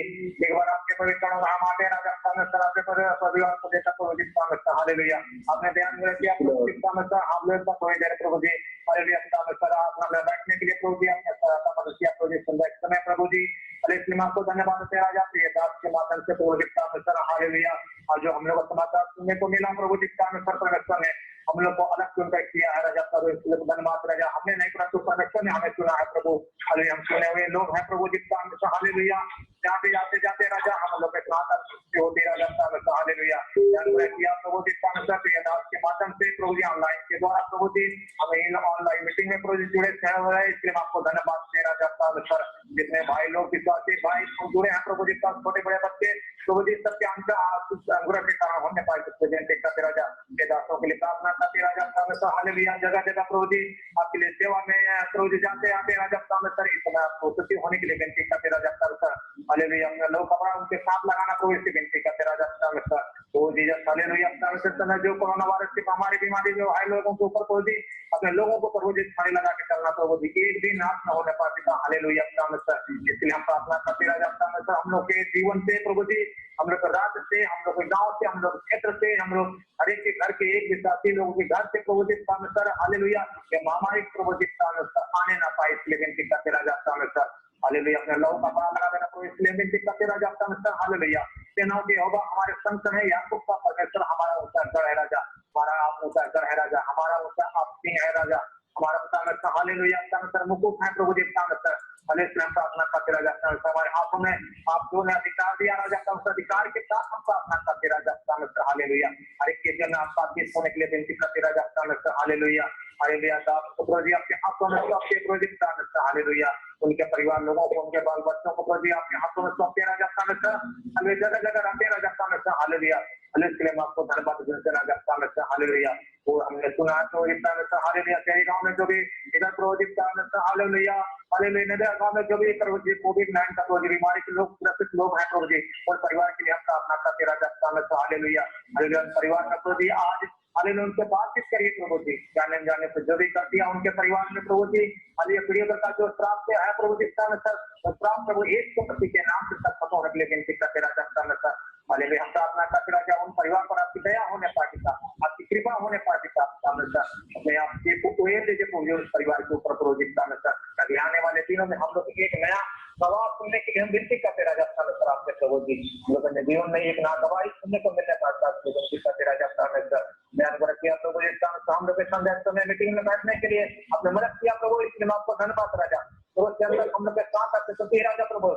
एक बार आपके पवित्र नाम आते राजा परमेश्वर आपके परिवार को देता प्रभु जी परमेश्वर। हालेलुया। आपने ध्यान में रखिए प्रभु जी परमेश्वर हम लोग तक कोई देर प्रभु जी। हालेलुया परमेश्वर अपना बैठने के लिए प्रभु जी आपने मदद किया प्रभु जी संध्या के समय प्रभु जी। हालेलुया आपको धन्यवाद देते राजा प्रिय दास के माध्यम से प्रभु जी परमेश्वर। हालेलुया। और जो हम लोग को समाचार सुनने को मिला प्रभु जी परमेश्वर परमेश्वर ने हम लोग को अलग चुनकर किया है राजा प्रभु। इसलिए धन्यवाद राजा। हमने नहीं परंतु परमेश्वर ने हमें चुना है प्रभु। हालेलुया। हम चुने हुए लोग हैं प्रभु जी परमेश्वर। हालेलुया। जहाँ भी जाते जाते राजा हम लोग के साथ होती राजा परमेश्वर। हालेलुया। किया प्रभु जी परमेश्वर के दास के माध्यम से प्रभु जी ऑनलाइन के द्वारा प्रभु जी हमें इन ऑनलाइन मीटिंग में प्रभु जी जुड़े हुए हैं, इसलिए आपको धन्यवाद दे राजा परमेश्वर। जितने भाई लोग विश्वासी भाई जुड़े हैं प्रभु जी छोटे बड़े बच्चे प्रभु जी सबके अनुग्रह के कारण होने पाए करते राजा के दासों के लिए प्रार्थना करते राजा परमेश्वर। हालेलुया। जगह जगह प्रभु जी आपके लिए सेवा में प्रभु जी जाते आते राजा परमेश्वर इस समय आपको खुशी होने के लिए विनती करते राजा परमेश्वर। हालेलुया। अपने लोग कपड़ा उनके साथ लगाना प्रभु इसकी विनती करते राजा परमेश्वर। ओ जीसस हालेलुया। परमेश्वर जो कोरोना वायरस की हमारी बीमारी जो है लोगों के ऊपर प्रभु जी अपने लोगों को प्रभु जी छाई लगा के चलना प्रभु जी एक भी नाश न होने पाती था। हालेलुया परमेश्वर। इसलिए हम प्रार्थना करते राजा परमेश्वर हम लोग के जीवन से प्रभु जी हम लोग राज्य से हम लोग गांव से हम लोग क्षेत्र से हम लोग हर एक के घर के एक विश्वासी लोगों के घर से प्रभु जी परमेश्वर। हालेलुया। ये महामारी प्रभु जी परमेश्वर आने ना पाए इसलिए विनती करते राजा परमेश्वर। हालेलुया। अपने लोगों का पता लगा देना प्रभु इसलिए विनती करते राजा परमेश्वर। हालेलुया। सेनाओं के यहोवा हमारे संत है, याकूब का परमेश्वर हमारा ऊंचा गढ़ है राजा। हमारा आप ऊंचा गढ़ है राजा। हमारा ऊंचा आप सिंह है राजा। हमारा परमेश्वर। हालेलुया परमेश्वर मुकुट है प्रभु जी परमेश्वर। हालेलुया प्रार्थना करते राजा परमेश्वर। हमारे हाथों में आप जो ने अधिकार दिया राजा परमेश्वर अधिकार के साथ हम प्रार्थना करते राजा परमेश्वर। हालेलुया। हर एक के जन आपका आशीष होने के लिए विनती करते राजा परमेश्वर। हालेलुया। हालेलुया। प्रभु जी आपके हाथों में सौंपते प्रभु जी परमेश्वर। हालेलुया। उनके परिवार लोगों को उनके बाल बच्चों को प्रभु जी आपके हाथों में सौंपते राजा परमेश्वर। हालेलुया। जगह जगह रहते राजा परमेश्वर। हालेलुया। इसके लिए आपको धन्यवाद देते राजा परमेश्वर। हालेलुया। वो हमने सुना है प्रभु जी परमेश्वर। हालेलुया। तेरे गांव में जो भी इधर प्रभु जी परमेश्वर। हालेलुया। हालेलुया। नगर गांव में जो भी प्रभु जी कोविड-19 का प्रभु जी बीमारी के लोग सुरक्षित लोग हैं प्रभु जी और परिवार के लिए हम प्रार्थना करते राजा परमेश्वर। हालेलुया। हालेलुया। परिवार का प्रभु जी आज हालेलुया उनसे बातचीत करिए प्रभु जी जाने जाने से जो भी कर दिया उनके परिवार में प्रभु जी। हालेलुया। पीढ़ियों का जो श्राप है प्रभु जी परमेश्वर श्राप प्रभु एक मसीह के नाम से सब खत्म होने के लिए विनती करते राजा परमेश्वर। हालेलुया। हम प्रार्थना करते राजा उन परिवार पर आपकी दया होने पाती था, आपकी कृपा होने पाती था परमेश्वर। अपने आपके उपयोग दीजिए प्रभु जी उस परिवार के ऊपर प्रभु जी परमेश्वर। अभी आने वाले दिनों में हम लोग एक नया गवाह सुनने के लिए हम विनती करते राजा परमेश्वर आपके प्रभु जी। हम लोगों ने जीवन में एक नया गवाही सुनने को मिलने पाता है विनती करते राजा परमेश्वर। ध्यान को रखिए प्रभु जी हम लोग के संध्या मीटिंग में बैठने के लिए आपने मदद किया प्रभु इसलिए मैं आपको धन्यवाद राजा। तो उसके अंदर हम लोग के साथ आते तो राजा प्रभु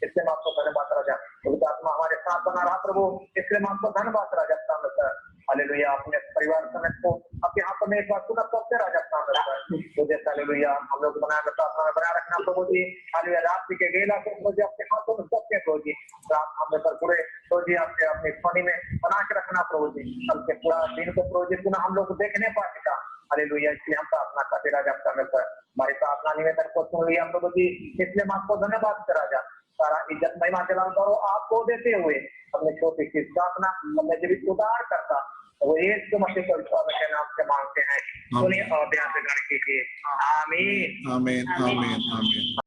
इसलिए मैं आपको धन्यवाद राजा। पवित्र आत्मा हमारे साथ बना रहा प्रभु इसलिए मैं आपको धन्यवाद राजा परमेश्वर। हालेलुया। अपने परिवार समेत को आपके हाथों में एक बार सुना सकते राजा परमेश्वर। तो जैसा हालेलुया हम लोग बनाए प्रार्थना में बनाए रखना प्रभु जी। हालेलुया। रात्रि के गेला को प्रभु जी आपके हाथों में सकते प्रभु जी। रात हम पर पूरे प्रभु जी आपके अपनी पानी में बना के रखना प्रभु जी। कल के पूरा दिन को प्रभु जी पुनः हम लोग देखने पाते का। हालेलुया। इसलिए हम प्रार्थना करते राजा परमेश्वर। हमारी प्रार्थना निवेदन को सुन लिया प्रभु जी इसलिए मैं आपको धन्यवाद देते राजा। सारा इज्जत महिमा जलाल करो आपको देते हुए अपने छोटी सी प्रार्थना अपने जीवित उदार करता वो यीशु मसीह के नाम से मांगते हैं। सुनिए और ध्यान से गाने कीजिए। आमीन आमीन आमीन आमीन।